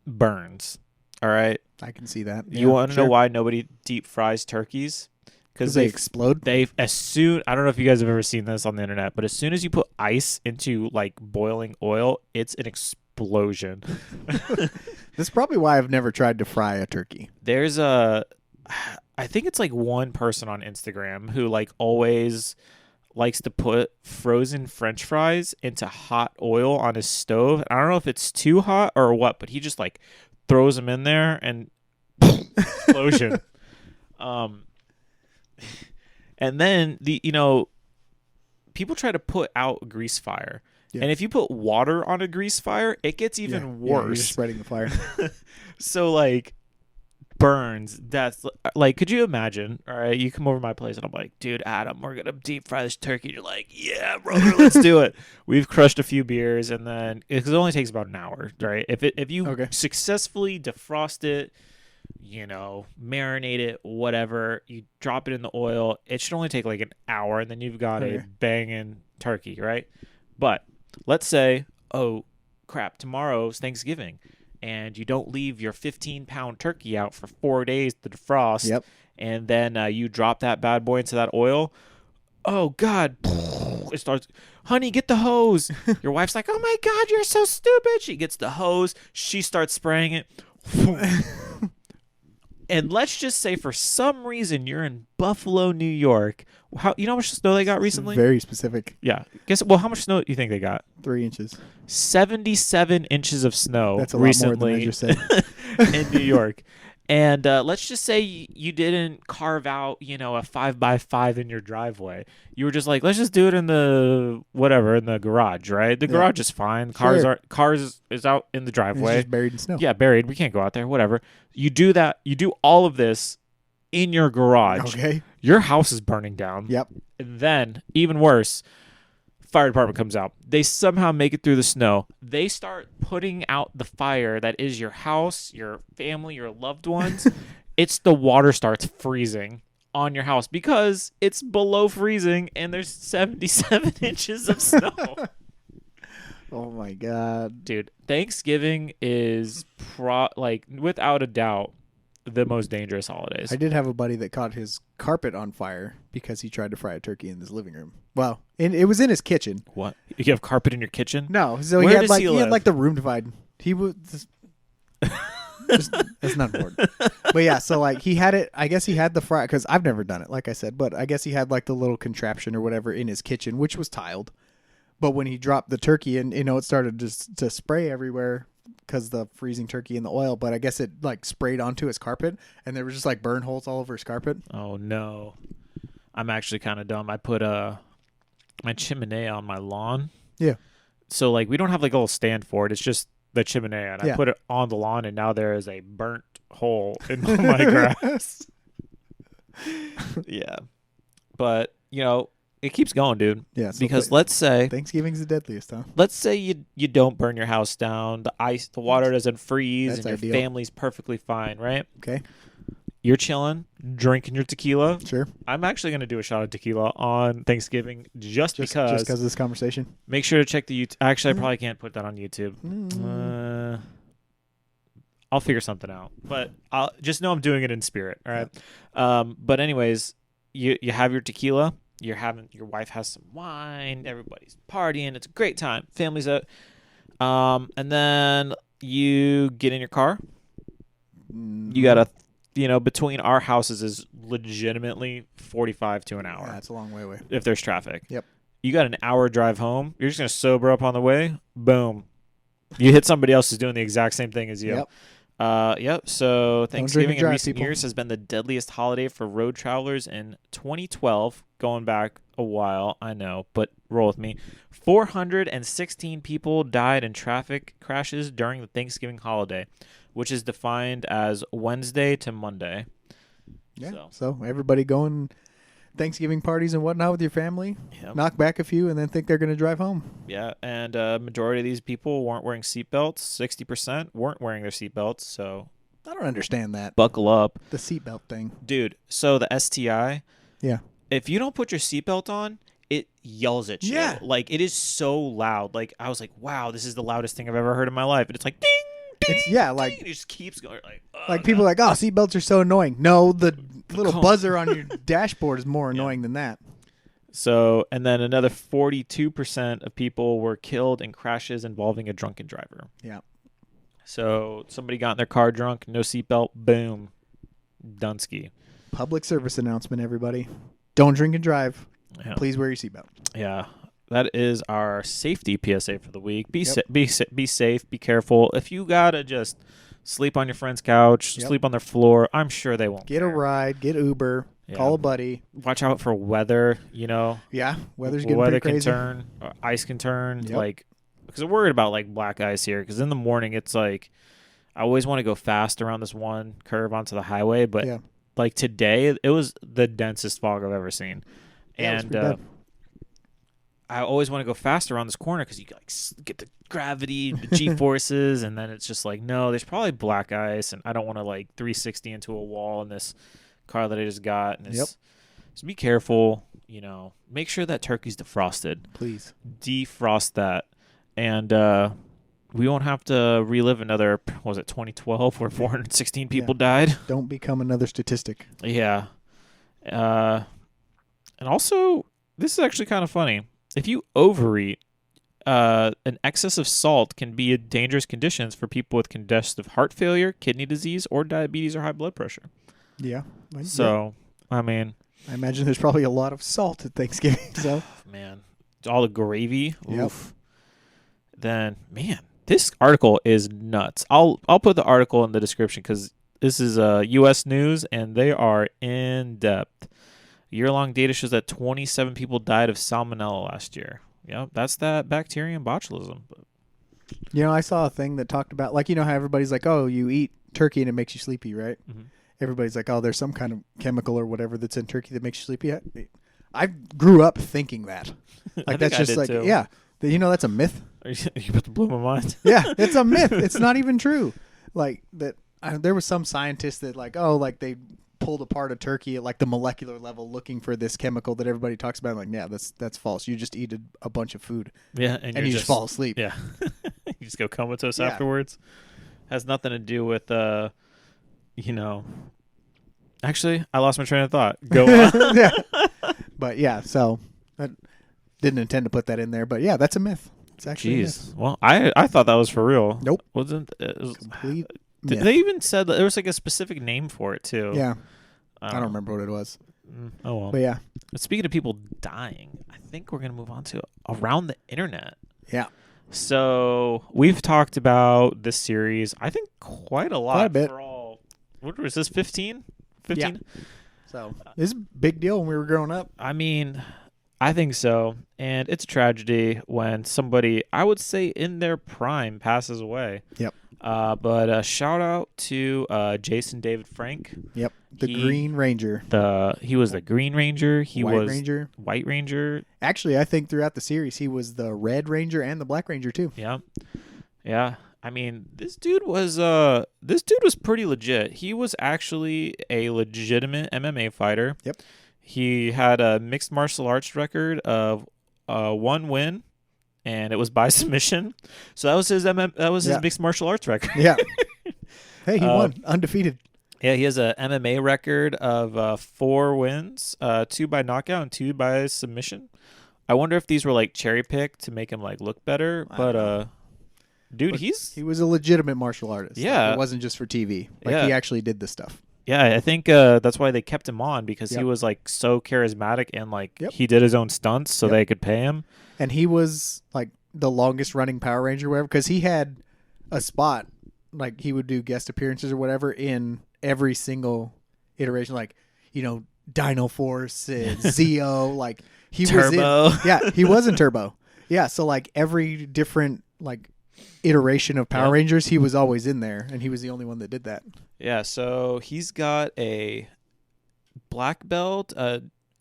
Speaker 1: burns. All right.
Speaker 2: I can see that.
Speaker 1: You want to know why nobody deep fries turkeys?
Speaker 2: Because they explode.
Speaker 1: I don't know if you guys have ever seen this on the internet, but as soon as you put ice into like boiling oil, it's an explosion.
Speaker 2: That's probably why I've never tried to fry a turkey.
Speaker 1: I think it's like one person on Instagram who like always likes to put frozen French fries into hot oil on his stove. I don't know if it's too hot or what, but he just like throws them in there and explosion. And then people try to put out a grease fire. Yeah. And if you put water on a grease fire, it gets even worse.
Speaker 2: Yeah, you're just spreading the fire.
Speaker 1: So like burns, that's like, could you imagine? All right, you come over to my place and I'm like, dude, Adam, we're gonna deep fry this turkey. You're like, yeah, brother, let's do it. We've crushed a few beers, and then because it only takes about an hour, right? If you successfully defrost it, marinate it, whatever, you drop it in the oil, it should only take like an hour, and then you've got a banging turkey, right? But let's say, oh crap, tomorrow's Thanksgiving, and you don't leave your 15-pound turkey out for 4 days to defrost.
Speaker 2: Yep.
Speaker 1: And then you drop that bad boy into that oil. Oh God, it starts. Honey, get the hose. Your wife's like, oh my God, you're so stupid. She gets the hose. She starts spraying it. And let's just say for some reason you're in Buffalo, New York. How much snow they got recently?
Speaker 2: Very specific.
Speaker 1: Yeah. How much snow do you think they got?
Speaker 2: 3 inches.
Speaker 1: 77 inches of snow.
Speaker 2: That's a
Speaker 1: recently
Speaker 2: lot more than I just said.
Speaker 1: in New York. And let's just say you didn't carve out, a 5x5 in your driveway. You were just like, let's just do it in the garage, right? The garage is fine. Cars is out in the driveway.
Speaker 2: It's just buried in snow.
Speaker 1: Yeah, buried. We can't go out there. Whatever. You do that. You do all of this in your garage.
Speaker 2: Okay.
Speaker 1: Your house is burning down.
Speaker 2: Yep.
Speaker 1: And then, even worse, fire department comes out. They somehow make it through the snow. They start putting out the fire that is your house, your family, your loved ones. The water starts freezing on your house because it's below freezing and there's 77 inches of snow.
Speaker 2: Oh my God.
Speaker 1: Dude, Thanksgiving is without a doubt the most dangerous holidays.
Speaker 2: I did have a buddy that caught his carpet on fire because he tried to fry a turkey in his living room. Well, and it was in his kitchen.
Speaker 1: What? You have carpet in your kitchen?
Speaker 2: No, so
Speaker 1: Where
Speaker 2: he had
Speaker 1: does
Speaker 2: like
Speaker 1: he
Speaker 2: he had
Speaker 1: live?
Speaker 2: like the room divided. He was that's not important. But yeah, so like he had it. I guess he had the fry because I've never done it, like I said. But I guess he had like the little contraption or whatever in his kitchen, which was tiled. But when he dropped the turkey, and it started to spray everywhere because the freezing turkey in the oil. But I guess it like sprayed onto his carpet, and there was just like burn holes all over his carpet.
Speaker 1: Oh no, I'm actually kind of dumb. I put my chimney on my lawn.
Speaker 2: Yeah.
Speaker 1: So like we don't have like a little stand for it. It's just the chimney, and I put it on the lawn, and now there is a burnt hole in my grass. Yeah, but it keeps going, dude.
Speaker 2: Yeah. So
Speaker 1: because let's say
Speaker 2: Thanksgiving's the deadliest, huh?
Speaker 1: Let's say you don't burn your house down. The water doesn't freeze,
Speaker 2: That's
Speaker 1: and
Speaker 2: ideal.
Speaker 1: your family's perfectly fine, right?
Speaker 2: Okay.
Speaker 1: You're chilling, drinking your tequila.
Speaker 2: Sure.
Speaker 1: I'm actually going to do a shot of tequila on Thanksgiving just because
Speaker 2: of this conversation.
Speaker 1: Make sure to check the YouTube. Actually, I probably can't put that on YouTube. I'll figure something out. But I'll just know I'm doing it in spirit, all right? But anyways, you have your tequila. Your wife has some wine, everybody's partying, it's a great time, family's out. And then you get in your car. You gotta, between our houses is legitimately 45 to an hour.
Speaker 2: That's a long way away.
Speaker 1: If there's traffic.
Speaker 2: Yep.
Speaker 1: You got an hour drive home. You're just gonna sober up on the way. Boom. You hit somebody else who's doing the exact same thing as you.
Speaker 2: Yep.
Speaker 1: Yep. So Thanksgiving in recent
Speaker 2: people.
Speaker 1: years has been the deadliest holiday for road travelers. In 2012, going back a while, I know, but roll with me. 416 people died in traffic crashes during the Thanksgiving holiday, which is defined as Wednesday to Monday.
Speaker 2: Yeah. So everybody going Thanksgiving parties and whatnot with your family, knock back a few, and then think they're going to drive home.
Speaker 1: Yeah, and majority of these people weren't wearing seatbelts. 60% weren't wearing their seatbelts, so
Speaker 2: I don't understand that.
Speaker 1: buckle up.
Speaker 2: The seatbelt thing.
Speaker 1: Dude, so the STI,
Speaker 2: yeah,
Speaker 1: if you don't put your seatbelt on, it yells at you.
Speaker 2: Yeah.
Speaker 1: Like, it is so loud. Like, I was like, wow, this is the loudest thing I've ever heard in my life. And it's like, ding, ding,
Speaker 2: like,
Speaker 1: ding. It just keeps going.
Speaker 2: People are like, oh, seatbelts are so annoying. No, the little buzzer on your dashboard is more annoying than that.
Speaker 1: So, and then another 42% of people were killed in crashes involving a drunken driver.
Speaker 2: Yeah.
Speaker 1: So, somebody got in their car drunk, no seatbelt, boom, Dunsky.
Speaker 2: Public service announcement, everybody. Don't drink and drive.
Speaker 1: Yeah.
Speaker 2: Please wear your seatbelt.
Speaker 1: Yeah. That is our safety PSA for the week. Be safe, be careful. If you got to just sleep on your friend's couch, sleep on their floor, I'm sure they won't
Speaker 2: Get a ride, get Uber, call a buddy.
Speaker 1: Watch out for weather,
Speaker 2: Yeah, weather's getting pretty crazy.
Speaker 1: Weather can turn, ice can turn, because I'm worried about, black ice here, because in the morning it's like, I always want to go fast around this one curve onto the highway, but, today, it was the densest fog I've ever seen.
Speaker 2: Yeah,
Speaker 1: and I always want to go fast around this corner because you get the gravity, the G-forces, and then it's just like, no, there's probably black ice, and I don't want to 360 into a wall in this car that I just got. And so be careful, make sure that turkey's defrosted.
Speaker 2: Please.
Speaker 1: Defrost that. And we won't have to relive another, 2012 where 416 people died?
Speaker 2: Don't become another statistic.
Speaker 1: Yeah. And also, this is actually kind of funny. If you overeat, an excess of salt can be dangerous conditions for people with congestive heart failure, kidney disease, or diabetes or high blood pressure.
Speaker 2: Yeah.
Speaker 1: So, I mean,
Speaker 2: I imagine there's probably a lot of salt at Thanksgiving. So,
Speaker 1: man, all the gravy.
Speaker 2: Yep.
Speaker 1: Oof. Then, man, this article is nuts. I'll put the article in the description because this is U.S. News and they are in depth. Year-long data shows that 27 people died of salmonella last year. Yeah, that's that bacterium botulism.
Speaker 2: I saw a thing that talked about, how everybody's like, oh, you eat turkey and it makes you sleepy, right? Mm-hmm. Everybody's like, oh, there's some kind of chemical or whatever that's in turkey that makes you sleepy. I grew up thinking that. That's just
Speaker 1: too.
Speaker 2: Yeah. That's a myth.
Speaker 1: You about to blow my mind.
Speaker 2: Yeah, it's a myth. It's not even true. There was some scientist that they pulled apart a turkey at the molecular level looking for this chemical that everybody talks about. I'm like, that's false. You just eat a bunch of food.
Speaker 1: Yeah,
Speaker 2: and you just fall asleep.
Speaker 1: Yeah. You just go comatose afterwards. Has nothing to do with Actually, I lost my train of thought. Go on.
Speaker 2: Yeah. But yeah, so I didn't intend to put that in there, but yeah, that's a myth. It's actually a myth.
Speaker 1: Well, I thought that was for real.
Speaker 2: Nope.
Speaker 1: Wasn't it? Was,
Speaker 2: complete
Speaker 1: myth. They even said that there was a specific name for it too.
Speaker 2: Yeah. I don't remember what it was.
Speaker 1: Oh well.
Speaker 2: But yeah.
Speaker 1: But speaking of people dying, I think we're gonna move on to around the internet.
Speaker 2: Yeah.
Speaker 1: So we've talked about this series, I think quite a lot.
Speaker 2: Quite a bit.
Speaker 1: For all, what was this, 15? 15?
Speaker 2: Yeah. So this is a big deal when we were growing up.
Speaker 1: I mean, I think so. And it's a tragedy when somebody, I would say in their prime, passes away.
Speaker 2: Yep.
Speaker 1: But shout out to Jason David Frank.
Speaker 2: Yep. The Green Ranger.
Speaker 1: He was the Green Ranger. He was
Speaker 2: Ranger.
Speaker 1: White Ranger.
Speaker 2: Actually, I think throughout the series he was the Red Ranger and the Black Ranger too.
Speaker 1: Yeah. Yeah. I mean, this dude was pretty legit. He was actually a legitimate MMA fighter.
Speaker 2: Yep.
Speaker 1: He had a mixed martial arts record of 1 win, and it was by submission. So that was his his mixed martial arts record.
Speaker 2: Yeah. Hey, he won undefeated.
Speaker 1: Yeah, he has a MMA record of 4 wins, 2 by knockout and 2 by submission. I wonder if these were like cherry picked to make him like look better,
Speaker 2: I
Speaker 1: but
Speaker 2: don't know.
Speaker 1: dude,
Speaker 2: But
Speaker 1: he's
Speaker 2: he was a legitimate martial artist. Like it
Speaker 1: yeah,
Speaker 2: wasn't just for TV. Like
Speaker 1: yeah,
Speaker 2: he actually did this stuff.
Speaker 1: yeah. I think that's why they kept him on because he
Speaker 2: Yep.
Speaker 1: was like so charismatic and like
Speaker 2: Yep.
Speaker 1: he did his own stunts so
Speaker 2: Yep.
Speaker 1: they could pay him.
Speaker 2: And he was like the longest running Power Ranger, or whatever, because he had a spot. Like he would do guest appearances or whatever in every single iteration. Like Dino Force, Zeo. Like he
Speaker 1: Turbo.
Speaker 2: was in. Yeah, he was in Turbo. Yeah, so like every different like iteration of Power
Speaker 1: Yep.
Speaker 2: Rangers, he was always in there, and he was the only one that did that.
Speaker 1: Yeah, so he's got a black belt,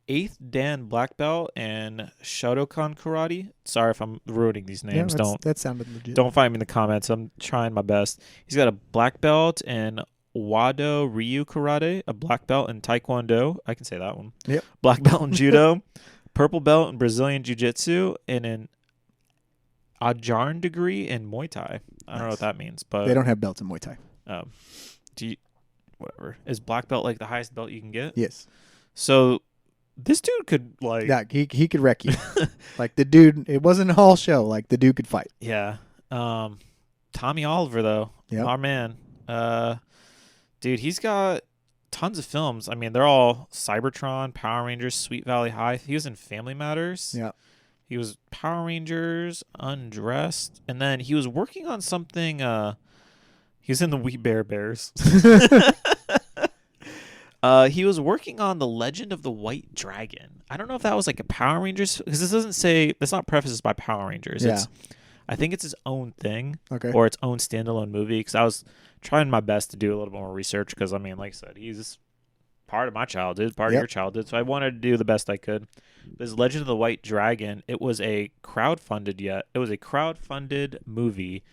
Speaker 1: eighth Dan black belt, and Shotokan karate. Sorry if I'm ruining these
Speaker 2: Yeah,
Speaker 1: names.
Speaker 2: that sounded legit.
Speaker 1: Don't find me in the comments. I'm trying my best. He's got a black belt in Wado Ryu karate, a black belt in Taekwondo. I can say that one.
Speaker 2: Yep.
Speaker 1: Black belt in judo, purple belt in Brazilian jiu-jitsu, and an Ajarn degree in Muay Thai. I don't know what that means, but
Speaker 2: They don't have belts in Muay Thai.
Speaker 1: um, do you, whatever. Is black belt like the highest belt you can get?
Speaker 2: Yes.
Speaker 1: So this dude could like
Speaker 2: Yeah, he could wreck you. Like the dude, it wasn't a whole show. Like the dude could fight.
Speaker 1: yeah. Tommy Oliver though,
Speaker 2: Yep.
Speaker 1: our man. Dude, he's got tons of films. I mean, they're all Cybertron, Power Rangers, Sweet Valley High. He was in Family Matters.
Speaker 2: Yeah.
Speaker 1: He was Power Rangers, Undressed, and then he was working on something. He was in the We Bare Bears. He was working on The Legend of the White Dragon. I don't know if that was like a Power Rangers because this doesn't say it's not prefaced by Power Rangers.
Speaker 2: Yeah.
Speaker 1: I think it's his own thing
Speaker 2: Okay.
Speaker 1: or its own standalone movie. Because I was trying my best to do a little bit more research. Because I mean, like I said, he's part of my childhood, part of
Speaker 2: Yep.
Speaker 1: your childhood. So I wanted to do the best I could. This Legend of the White Dragon. It was a crowdfunded movie,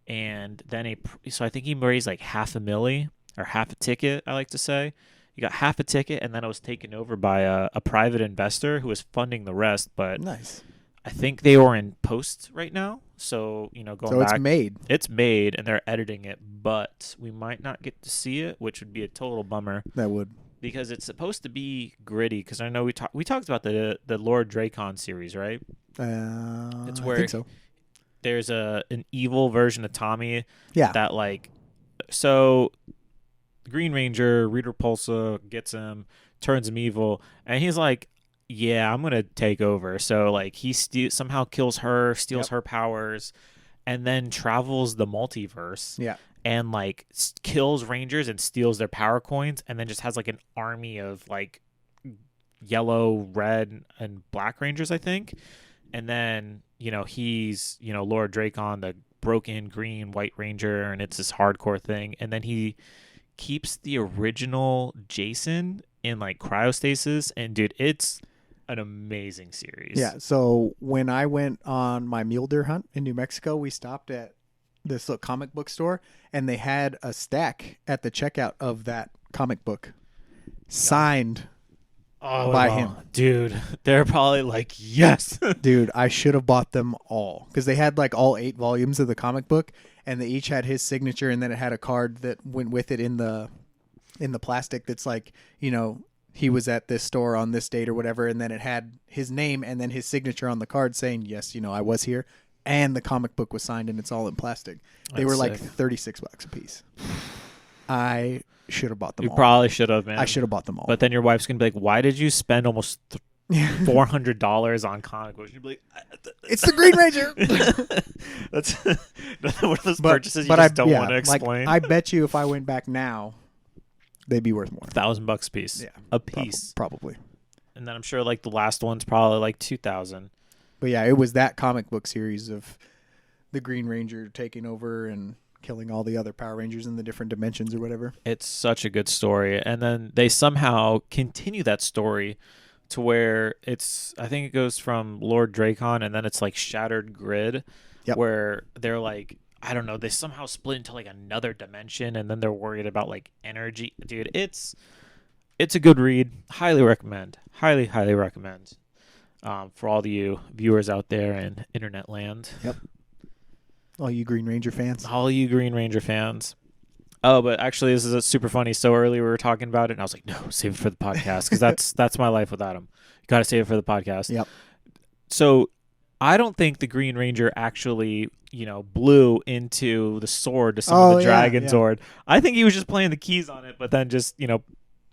Speaker 1: and then so I think he raised like $500,000 or half a ticket. I like to say. You got half a ticket, and then it was taken over by a private investor who was funding the rest. But
Speaker 2: Nice.
Speaker 1: I think they were in post right now. So, going
Speaker 2: So
Speaker 1: back.
Speaker 2: it's made.
Speaker 1: It's made, and they're editing it, but we might not get to see it, which would be a total bummer
Speaker 2: That would.
Speaker 1: because it's supposed to be gritty. Because I know we talked about the Lord Dracon series, right? It's
Speaker 2: I
Speaker 1: where
Speaker 2: think so.
Speaker 1: there's an evil version of Tommy
Speaker 2: Yeah.
Speaker 1: that so Green Ranger, Rita Repulsa gets him, turns him evil, and he's like, yeah, I'm going to take over. So, like, he somehow kills her, steals
Speaker 2: Yep.
Speaker 1: her powers, and then travels the multiverse
Speaker 2: Yeah.
Speaker 1: and, like, kills Rangers and steals their power coins, and then just has, like, an army of, like, yellow, red, and black Rangers, I think. And then, he's, Lord Dracon, the broken green white Ranger, and it's this hardcore thing. And then he keeps the original Jason in like cryostasis, and dude, it's an amazing series.
Speaker 2: Yeah. So when I went on my mule deer hunt in New Mexico, we stopped at this little comic book store, and they had a stack at the checkout of that comic book signed by him.
Speaker 1: Dude, they're probably like, yes.
Speaker 2: Dude, I should have bought them all because they had like all 8 volumes of the comic book, and they each had his signature, and then it had a card that went with it in the plastic that's like, he was at this store on this date or whatever, and then it had his name and then his signature on the card saying, yes, I was here, and the comic book was signed, and it's all in plastic. They were like
Speaker 1: sick.
Speaker 2: $36 a piece. I should have bought them
Speaker 1: You
Speaker 2: all.
Speaker 1: probably should have, man.
Speaker 2: I should have bought them all.
Speaker 1: But then your wife's gonna be like, why did you spend almost $400 on comic books? You'd be like,
Speaker 2: it's the Green Ranger.
Speaker 1: that's one of those purchases you
Speaker 2: I
Speaker 1: just don't want to explain.
Speaker 2: I bet you if I went back now, they'd be worth more.
Speaker 1: $1,000 a piece.
Speaker 2: Yeah,
Speaker 1: a piece.
Speaker 2: Probably.
Speaker 1: And then I'm sure like the last one's probably like 2,000.
Speaker 2: But yeah, it was that comic book series of the Green Ranger taking over and killing all the other Power Rangers in the different dimensions or whatever.
Speaker 1: It's such a good story. And then they somehow continue that story to where I think it goes from Lord Dracon, and then it's like Shattered Grid,
Speaker 2: Yep.
Speaker 1: where they're like, I don't know, they somehow split into like another dimension, and then they're worried about like energy. Dude, it's a good read. Highly recommend. Highly, highly recommend. For all you viewers out there in internet land.
Speaker 2: Yep. All you Green Ranger fans.
Speaker 1: All you Green Ranger fans. Oh, but actually, this is super funny. So earlier we were talking about it, and I was like, no, save it for the podcast because that's my life with Adam. You got to save it for the podcast.
Speaker 2: Yep.
Speaker 1: So I don't think the Green Ranger actually, blew into the sword to summon the Dragon Zord. I think he was just playing the keys on it, but then just,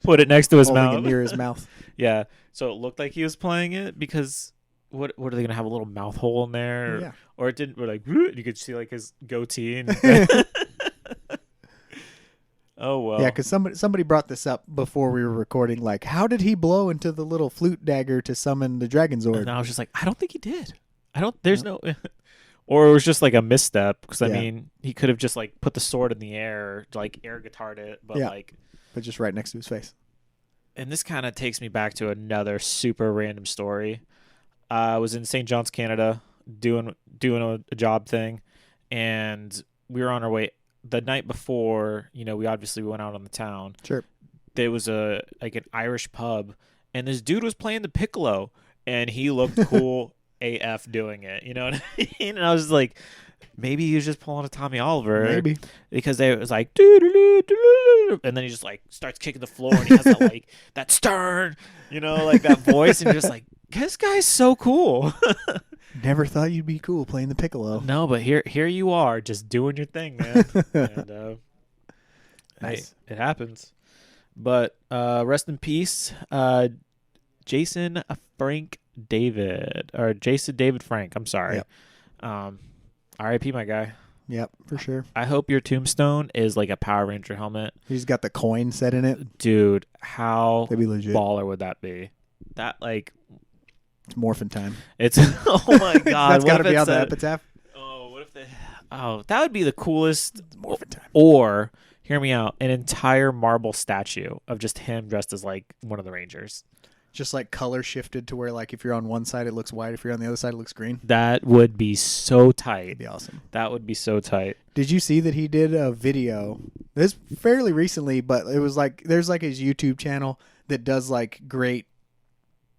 Speaker 1: put it next to his
Speaker 2: Holding
Speaker 1: mouth.
Speaker 2: it near his mouth.
Speaker 1: Yeah. So it looked like he was playing it because what are they gonna have a little mouth hole in there? Or,
Speaker 2: Yeah.
Speaker 1: or it didn't. Or like you could see like his goatee. And oh well.
Speaker 2: Yeah, because somebody brought this up before we were recording. Like, how did he blow into the little flute dagger to summon the Dragon Zord?
Speaker 1: And I was just like, I don't think he did. I don't. There's no. Or it was just like a misstep because I mean he could have just like put the sword in the air, or like air guitared it, but
Speaker 2: but just right next to his face.
Speaker 1: And this kind of takes me back to another super random story. I was in St. John's, Canada, doing a job thing, and we were on our way. The night before, we went out on the town.
Speaker 2: Sure.
Speaker 1: There was an Irish pub, and this dude was playing the piccolo, and he looked cool AF doing it. You know what I mean? And I was like, maybe he was just pulling a Tommy Oliver.
Speaker 2: Maybe.
Speaker 1: Because they was like, doo-doo-doo-doo-doo, and then he just like starts kicking the floor, and he has that like that stern, like that voice, and you're just like, this guy's so cool.
Speaker 2: Never thought you'd be cool playing the piccolo.
Speaker 1: No, but here you are, just doing your thing, man. And
Speaker 2: nice.
Speaker 1: Hey, it happens. But rest in peace, Jason David Frank. I'm sorry.
Speaker 2: Yep.
Speaker 1: R.I.P. my guy.
Speaker 2: Yep, for sure.
Speaker 1: I hope your tombstone is like a Power Ranger helmet.
Speaker 2: He's got the coin set in it.
Speaker 1: Dude, how
Speaker 2: That'd be legit.
Speaker 1: baller would that be? That like
Speaker 2: it's morphin' time.
Speaker 1: It's oh my god.
Speaker 2: That's got to be on the epitaph.
Speaker 1: Oh, what if they? Oh, that would be the coolest.
Speaker 2: It's morphin' time.
Speaker 1: Or hear me out, an entire marble statue of just him dressed as like one of the Rangers.
Speaker 2: Just like color shifted to where like if you're on one side it looks white, if you're on the other side it looks green.
Speaker 1: That would be so tight.
Speaker 2: That'd be awesome.
Speaker 1: That would be so tight.
Speaker 2: Did you see that he did a video? This fairly recently, but it was like there's like his YouTube channel that does like great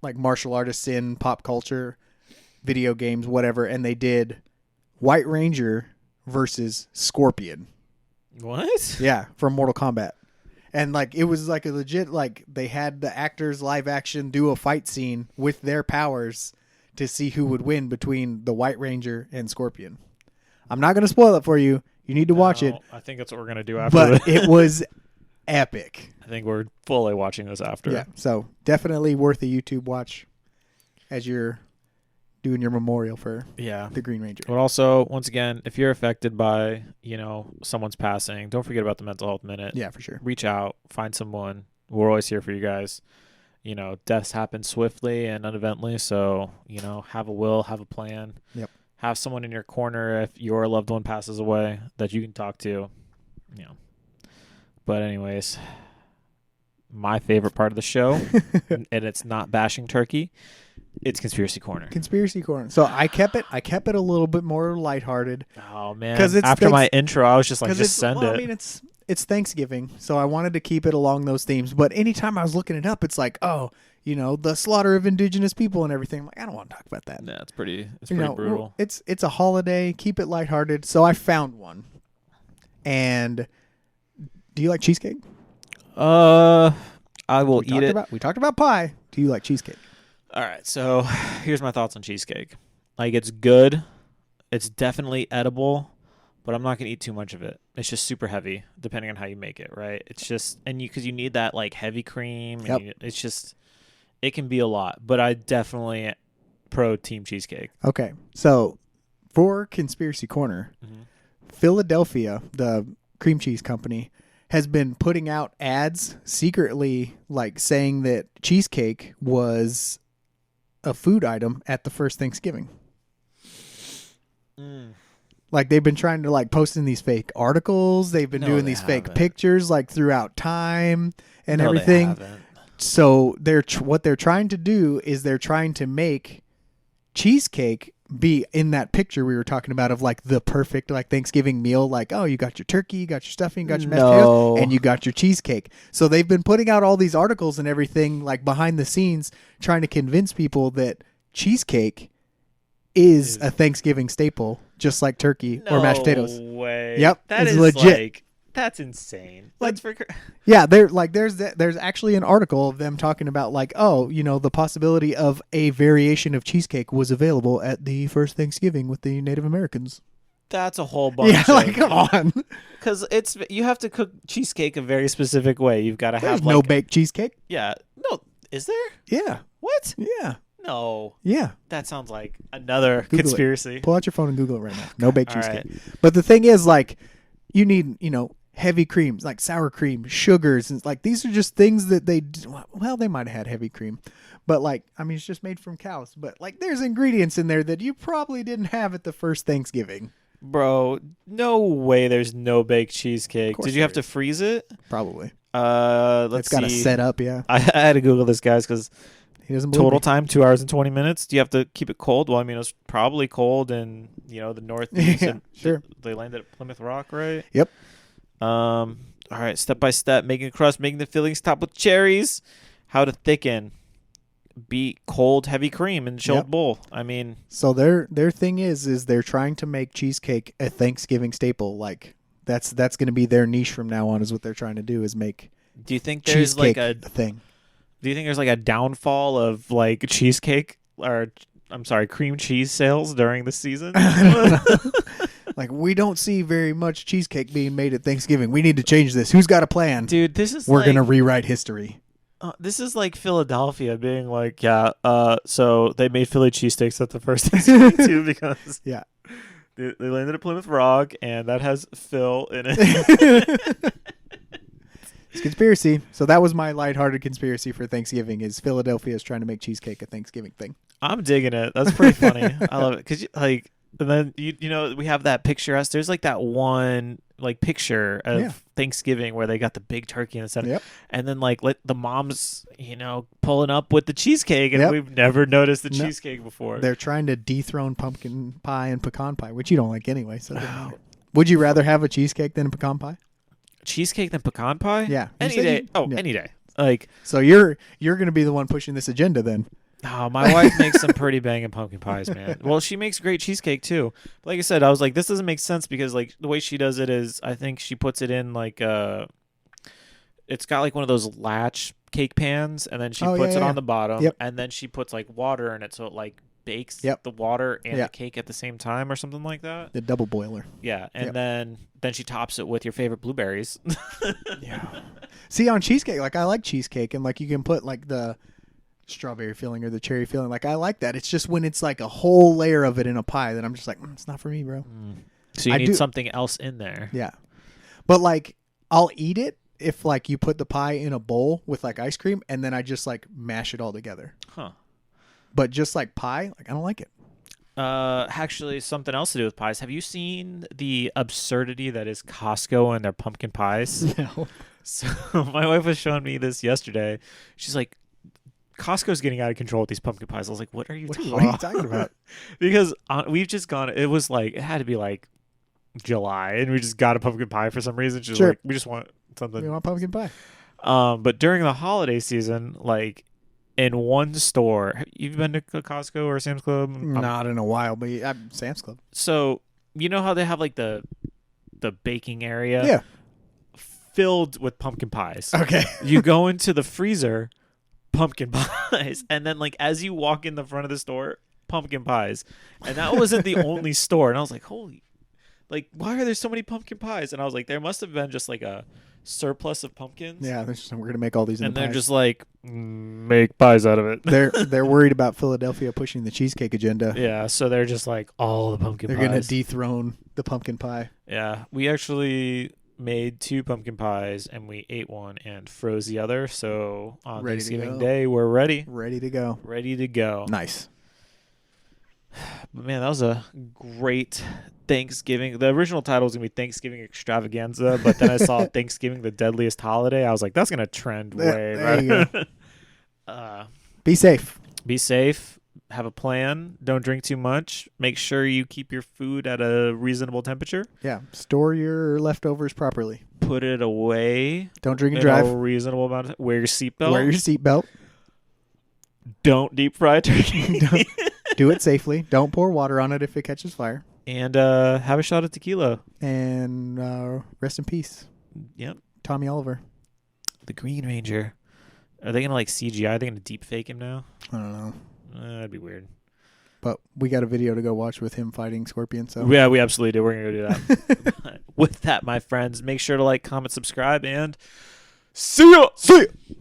Speaker 2: like martial artists in pop culture, video games, whatever, and they did White Ranger versus Scorpion.
Speaker 1: What?
Speaker 2: Yeah, from Mortal Kombat. And like it was like a legit like they had the actors live action do a fight scene with their powers to see who would win between the White Ranger and Scorpion. I'm not going to spoil it for you. You need to watch it.
Speaker 1: I think that's what we're going to do after.
Speaker 2: But it was epic.
Speaker 1: I think we're fully watching this after.
Speaker 2: Yeah, so definitely worth a YouTube watch as you're doing your memorial for the Green Ranger.
Speaker 1: But also, once again, if you're affected by, someone's passing, don't forget about the Mental Health Minute.
Speaker 2: Yeah, for sure.
Speaker 1: Reach out, find someone. We're always here for you guys. Deaths happen swiftly and uneventfully, so, have a will, have a plan.
Speaker 2: Yep.
Speaker 1: Have someone in your corner if your loved one passes away that you can talk to. But anyways, my favorite part of the show, and it's not bashing turkey, it's Conspiracy Corner.
Speaker 2: Conspiracy Corner. So I kept it a little bit more lighthearted.
Speaker 1: Oh man! Because after my intro, I was just like, just send it.
Speaker 2: I mean, it's Thanksgiving, so I wanted to keep it along those themes. But anytime I was looking it up, it's like, the slaughter of indigenous people and everything. I'm like, I don't want to talk about that.
Speaker 1: Yeah, it's pretty brutal.
Speaker 2: It's a holiday. Keep it lighthearted. So I found one. And do you like cheesecake?
Speaker 1: I will eat it.
Speaker 2: We talked about pie. Do you like cheesecake?
Speaker 1: All right, so here's my thoughts on cheesecake. Like, it's good. It's definitely edible, but I'm not going to eat too much of it. It's just super heavy, depending on how you make it, right? It's just, because you need that, like, heavy cream.
Speaker 2: Yep.
Speaker 1: It's just, it can be a lot, but I definitely pro team cheesecake.
Speaker 2: Okay, so for Conspiracy Corner, Philadelphia, the cream cheese company, has been putting out ads secretly, like, saying that cheesecake was a food item at the first Thanksgiving. Like they've been trying to like posting these fake articles. They've been doing these fake pictures like throughout time and everything. So what they're trying to do is they're trying to make cheesecake be in that picture we were talking about of like the perfect like Thanksgiving meal. Like, oh, you got your turkey, you got your stuffing, you got your mashed potatoes, and you got your cheesecake. So they've been putting out all these articles and everything like behind the scenes trying to convince people that cheesecake is a Thanksgiving staple, just like turkey or mashed potatoes.
Speaker 1: No way.
Speaker 2: Yep,
Speaker 1: That
Speaker 2: it's
Speaker 1: is
Speaker 2: legit.
Speaker 1: Like That's insane.
Speaker 2: Like,
Speaker 1: That's for
Speaker 2: yeah, there's actually an article of them talking about like, oh, the possibility of a variation of cheesecake was available at the first Thanksgiving with the Native Americans.
Speaker 1: that's a whole bunch.
Speaker 2: Yeah, like come on.
Speaker 1: Because you have to cook cheesecake a very specific way. You've got to
Speaker 2: There's
Speaker 1: have
Speaker 2: no baked cheesecake.
Speaker 1: yeah. No, is there?
Speaker 2: Yeah,
Speaker 1: What?
Speaker 2: yeah,
Speaker 1: No.
Speaker 2: yeah.
Speaker 1: That sounds like another
Speaker 2: Google it.
Speaker 1: conspiracy.
Speaker 2: Pull out your phone and Google it right now. No baked
Speaker 1: All
Speaker 2: cheesecake.
Speaker 1: right.
Speaker 2: But the thing is, like, you need heavy creams, like sour cream, sugars, and like these are just things that they might have had heavy cream, but like I mean it's just made from cows, but like there's ingredients in there that you probably didn't have at the first Thanksgiving.
Speaker 1: Bro, no way there's no baked cheesecake.
Speaker 2: course
Speaker 1: Did you have
Speaker 2: there
Speaker 1: to freeze it?
Speaker 2: Probably.
Speaker 1: Let's
Speaker 2: It's got to
Speaker 1: see.
Speaker 2: set up, yeah.
Speaker 1: I had to Google this, guys, because
Speaker 2: He doesn't believe
Speaker 1: total
Speaker 2: me.
Speaker 1: time 2 hours and 20 minutes. Do you have to keep it cold? Well, I mean, it was probably cold in the Northeast.
Speaker 2: Yeah,
Speaker 1: and
Speaker 2: sure.
Speaker 1: They landed at Plymouth Rock, right?
Speaker 2: Yep.
Speaker 1: All right, step by step, making the crust, making the fillings, top with cherries. How to thicken. Beat cold, heavy cream in chilled
Speaker 2: Yep.
Speaker 1: bowl. I mean,
Speaker 2: So their thing is they're trying to make cheesecake a Thanksgiving staple. Like that's going to be their niche from now on. Is what they're trying to do is make
Speaker 1: do you think there's
Speaker 2: cheesecake
Speaker 1: like
Speaker 2: a thing.
Speaker 1: Do you think there's like a downfall of like cheesecake or I'm sorry, cream cheese sales during the season?
Speaker 2: Like we don't see very much cheesecake being made at Thanksgiving. We need to change this. Who's got a plan?
Speaker 1: Dude, this is
Speaker 2: We're
Speaker 1: like,
Speaker 2: gonna rewrite history.
Speaker 1: this is like Philadelphia being like, yeah, so they made Philly cheesesteaks at the first Thanksgiving too because
Speaker 2: Yeah.
Speaker 1: they landed at Plymouth Rock and that has Phil in it.
Speaker 2: It's conspiracy. So that was my lighthearted conspiracy for Thanksgiving. Is Philadelphia is trying to make cheesecake a Thanksgiving thing?
Speaker 1: I'm digging it. That's pretty funny. I love it because like, and then we have that picture. There's like that one like picture of
Speaker 2: Yeah.
Speaker 1: Thanksgiving where they got the big turkey in the center,
Speaker 2: Yep.
Speaker 1: and then like let the moms pulling up with the cheesecake, and
Speaker 2: Yep.
Speaker 1: we've never noticed the
Speaker 2: No.
Speaker 1: cheesecake before.
Speaker 2: They're trying to dethrone pumpkin pie and pecan pie, which you don't like anyway. So it doesn't matter. Would you rather have a cheesecake than a pecan pie?
Speaker 1: Cheesecake than pecan pie?
Speaker 2: Yeah. You
Speaker 1: any
Speaker 2: said
Speaker 1: day.
Speaker 2: yeah.
Speaker 1: Any day. Like,
Speaker 2: So you're going to be the one pushing this agenda then.
Speaker 1: oh, my wife makes some pretty banging pumpkin pies, man. Well, she makes great cheesecake too. But like I said, I was like, this doesn't make sense because like the way she does it is, I think she puts it in like it's got like one of those latch cake pans, and then she
Speaker 2: Oh,
Speaker 1: puts
Speaker 2: yeah,
Speaker 1: it
Speaker 2: yeah.
Speaker 1: on the bottom,
Speaker 2: Yep.
Speaker 1: and then she puts like water in it, so it like bakes
Speaker 2: Yep.
Speaker 1: the water and
Speaker 2: Yeah.
Speaker 1: the cake at the same time or something like that.
Speaker 2: The double boiler.
Speaker 1: Yeah, and
Speaker 2: Yep.
Speaker 1: then she tops it with your favorite blueberries.
Speaker 2: Yeah. See, on cheesecake, like I like cheesecake, and like you can put like the strawberry filling or the cherry filling. Like I like that. It's just when it's like a whole layer of it in a pie that I'm just like, it's not for me, bro.
Speaker 1: So you
Speaker 2: I
Speaker 1: need
Speaker 2: do-
Speaker 1: something else in there.
Speaker 2: Yeah. But like I'll eat it if like you put the pie in a bowl with like ice cream and then I just like mash it all together.
Speaker 1: Huh.
Speaker 2: But just like pie, like I don't like it.
Speaker 1: Actually, something else to do with pies. Have you seen the absurdity that is Costco and their pumpkin pies?
Speaker 2: No.
Speaker 1: So my wife was showing me this yesterday. She's like, Costco's getting out of control with these pumpkin pies. I was like, what are you
Speaker 2: What
Speaker 1: talking
Speaker 2: are you
Speaker 1: about?
Speaker 2: talking about?
Speaker 1: Because we've just gone. It was like it had to be like July, and we just got a pumpkin pie for some reason. She's
Speaker 2: Sure.
Speaker 1: like, we just want something.
Speaker 2: We want pumpkin pie.
Speaker 1: But during the holiday season, like in one store, you've been to Costco or Sam's Club?
Speaker 2: Not in a while, but Sam's Club.
Speaker 1: So you know how they have like the baking area,
Speaker 2: Yeah.
Speaker 1: filled with pumpkin pies.
Speaker 2: Okay.
Speaker 1: You go into the freezer, pumpkin pies, and then like as you walk in the front of the store, pumpkin pies, and that wasn't the only store. And I was like, holy, like why are there so many pumpkin pies? And I was like, there must have been just like a surplus of pumpkins.
Speaker 2: Yeah, we're gonna make all these.
Speaker 1: And
Speaker 2: into
Speaker 1: they're
Speaker 2: pies.
Speaker 1: just like make pies out of it.
Speaker 2: they're worried about Philadelphia pushing the cheesecake agenda.
Speaker 1: Yeah, so they're just like all the pumpkin
Speaker 2: They're
Speaker 1: pies.
Speaker 2: gonna dethrone the pumpkin pie.
Speaker 1: Yeah, we actually made 2 pumpkin pies and we ate one and froze the other. So on
Speaker 2: Ready to
Speaker 1: Thanksgiving
Speaker 2: go.
Speaker 1: Day, we're ready.
Speaker 2: Ready to go.
Speaker 1: Ready to go.
Speaker 2: Nice.
Speaker 1: But man, that was a great Thanksgiving. The original title was going to be Thanksgiving Extravaganza, but then I saw Thanksgiving the Deadliest Holiday. I was like, that's going to trend way
Speaker 2: There you
Speaker 1: better.
Speaker 2: Be safe.
Speaker 1: Be safe. Have a plan. Don't drink too much. Make sure you keep your food at a reasonable temperature.
Speaker 2: Yeah. Store your leftovers properly.
Speaker 1: Put it away
Speaker 2: Don't drink and
Speaker 1: in a
Speaker 2: drive.
Speaker 1: reasonable amount of time. Wear your seatbelt.
Speaker 2: Wear your seatbelt.
Speaker 1: Don't deep fry turkey.
Speaker 2: Do it safely. Don't pour water on it if it catches fire.
Speaker 1: And have a shot of tequila.
Speaker 2: And rest in peace.
Speaker 1: Yep.
Speaker 2: Tommy Oliver.
Speaker 1: The Green Ranger. Are they gonna like CGI? Are they gonna deep fake him now?
Speaker 2: I don't know.
Speaker 1: That'd be weird.
Speaker 2: But we got a video to go watch with him fighting Scorpion. So
Speaker 1: Yeah, we absolutely do. We're gonna go do that. With that, my friends, make sure to like, comment, subscribe, and see ya.
Speaker 2: see ya.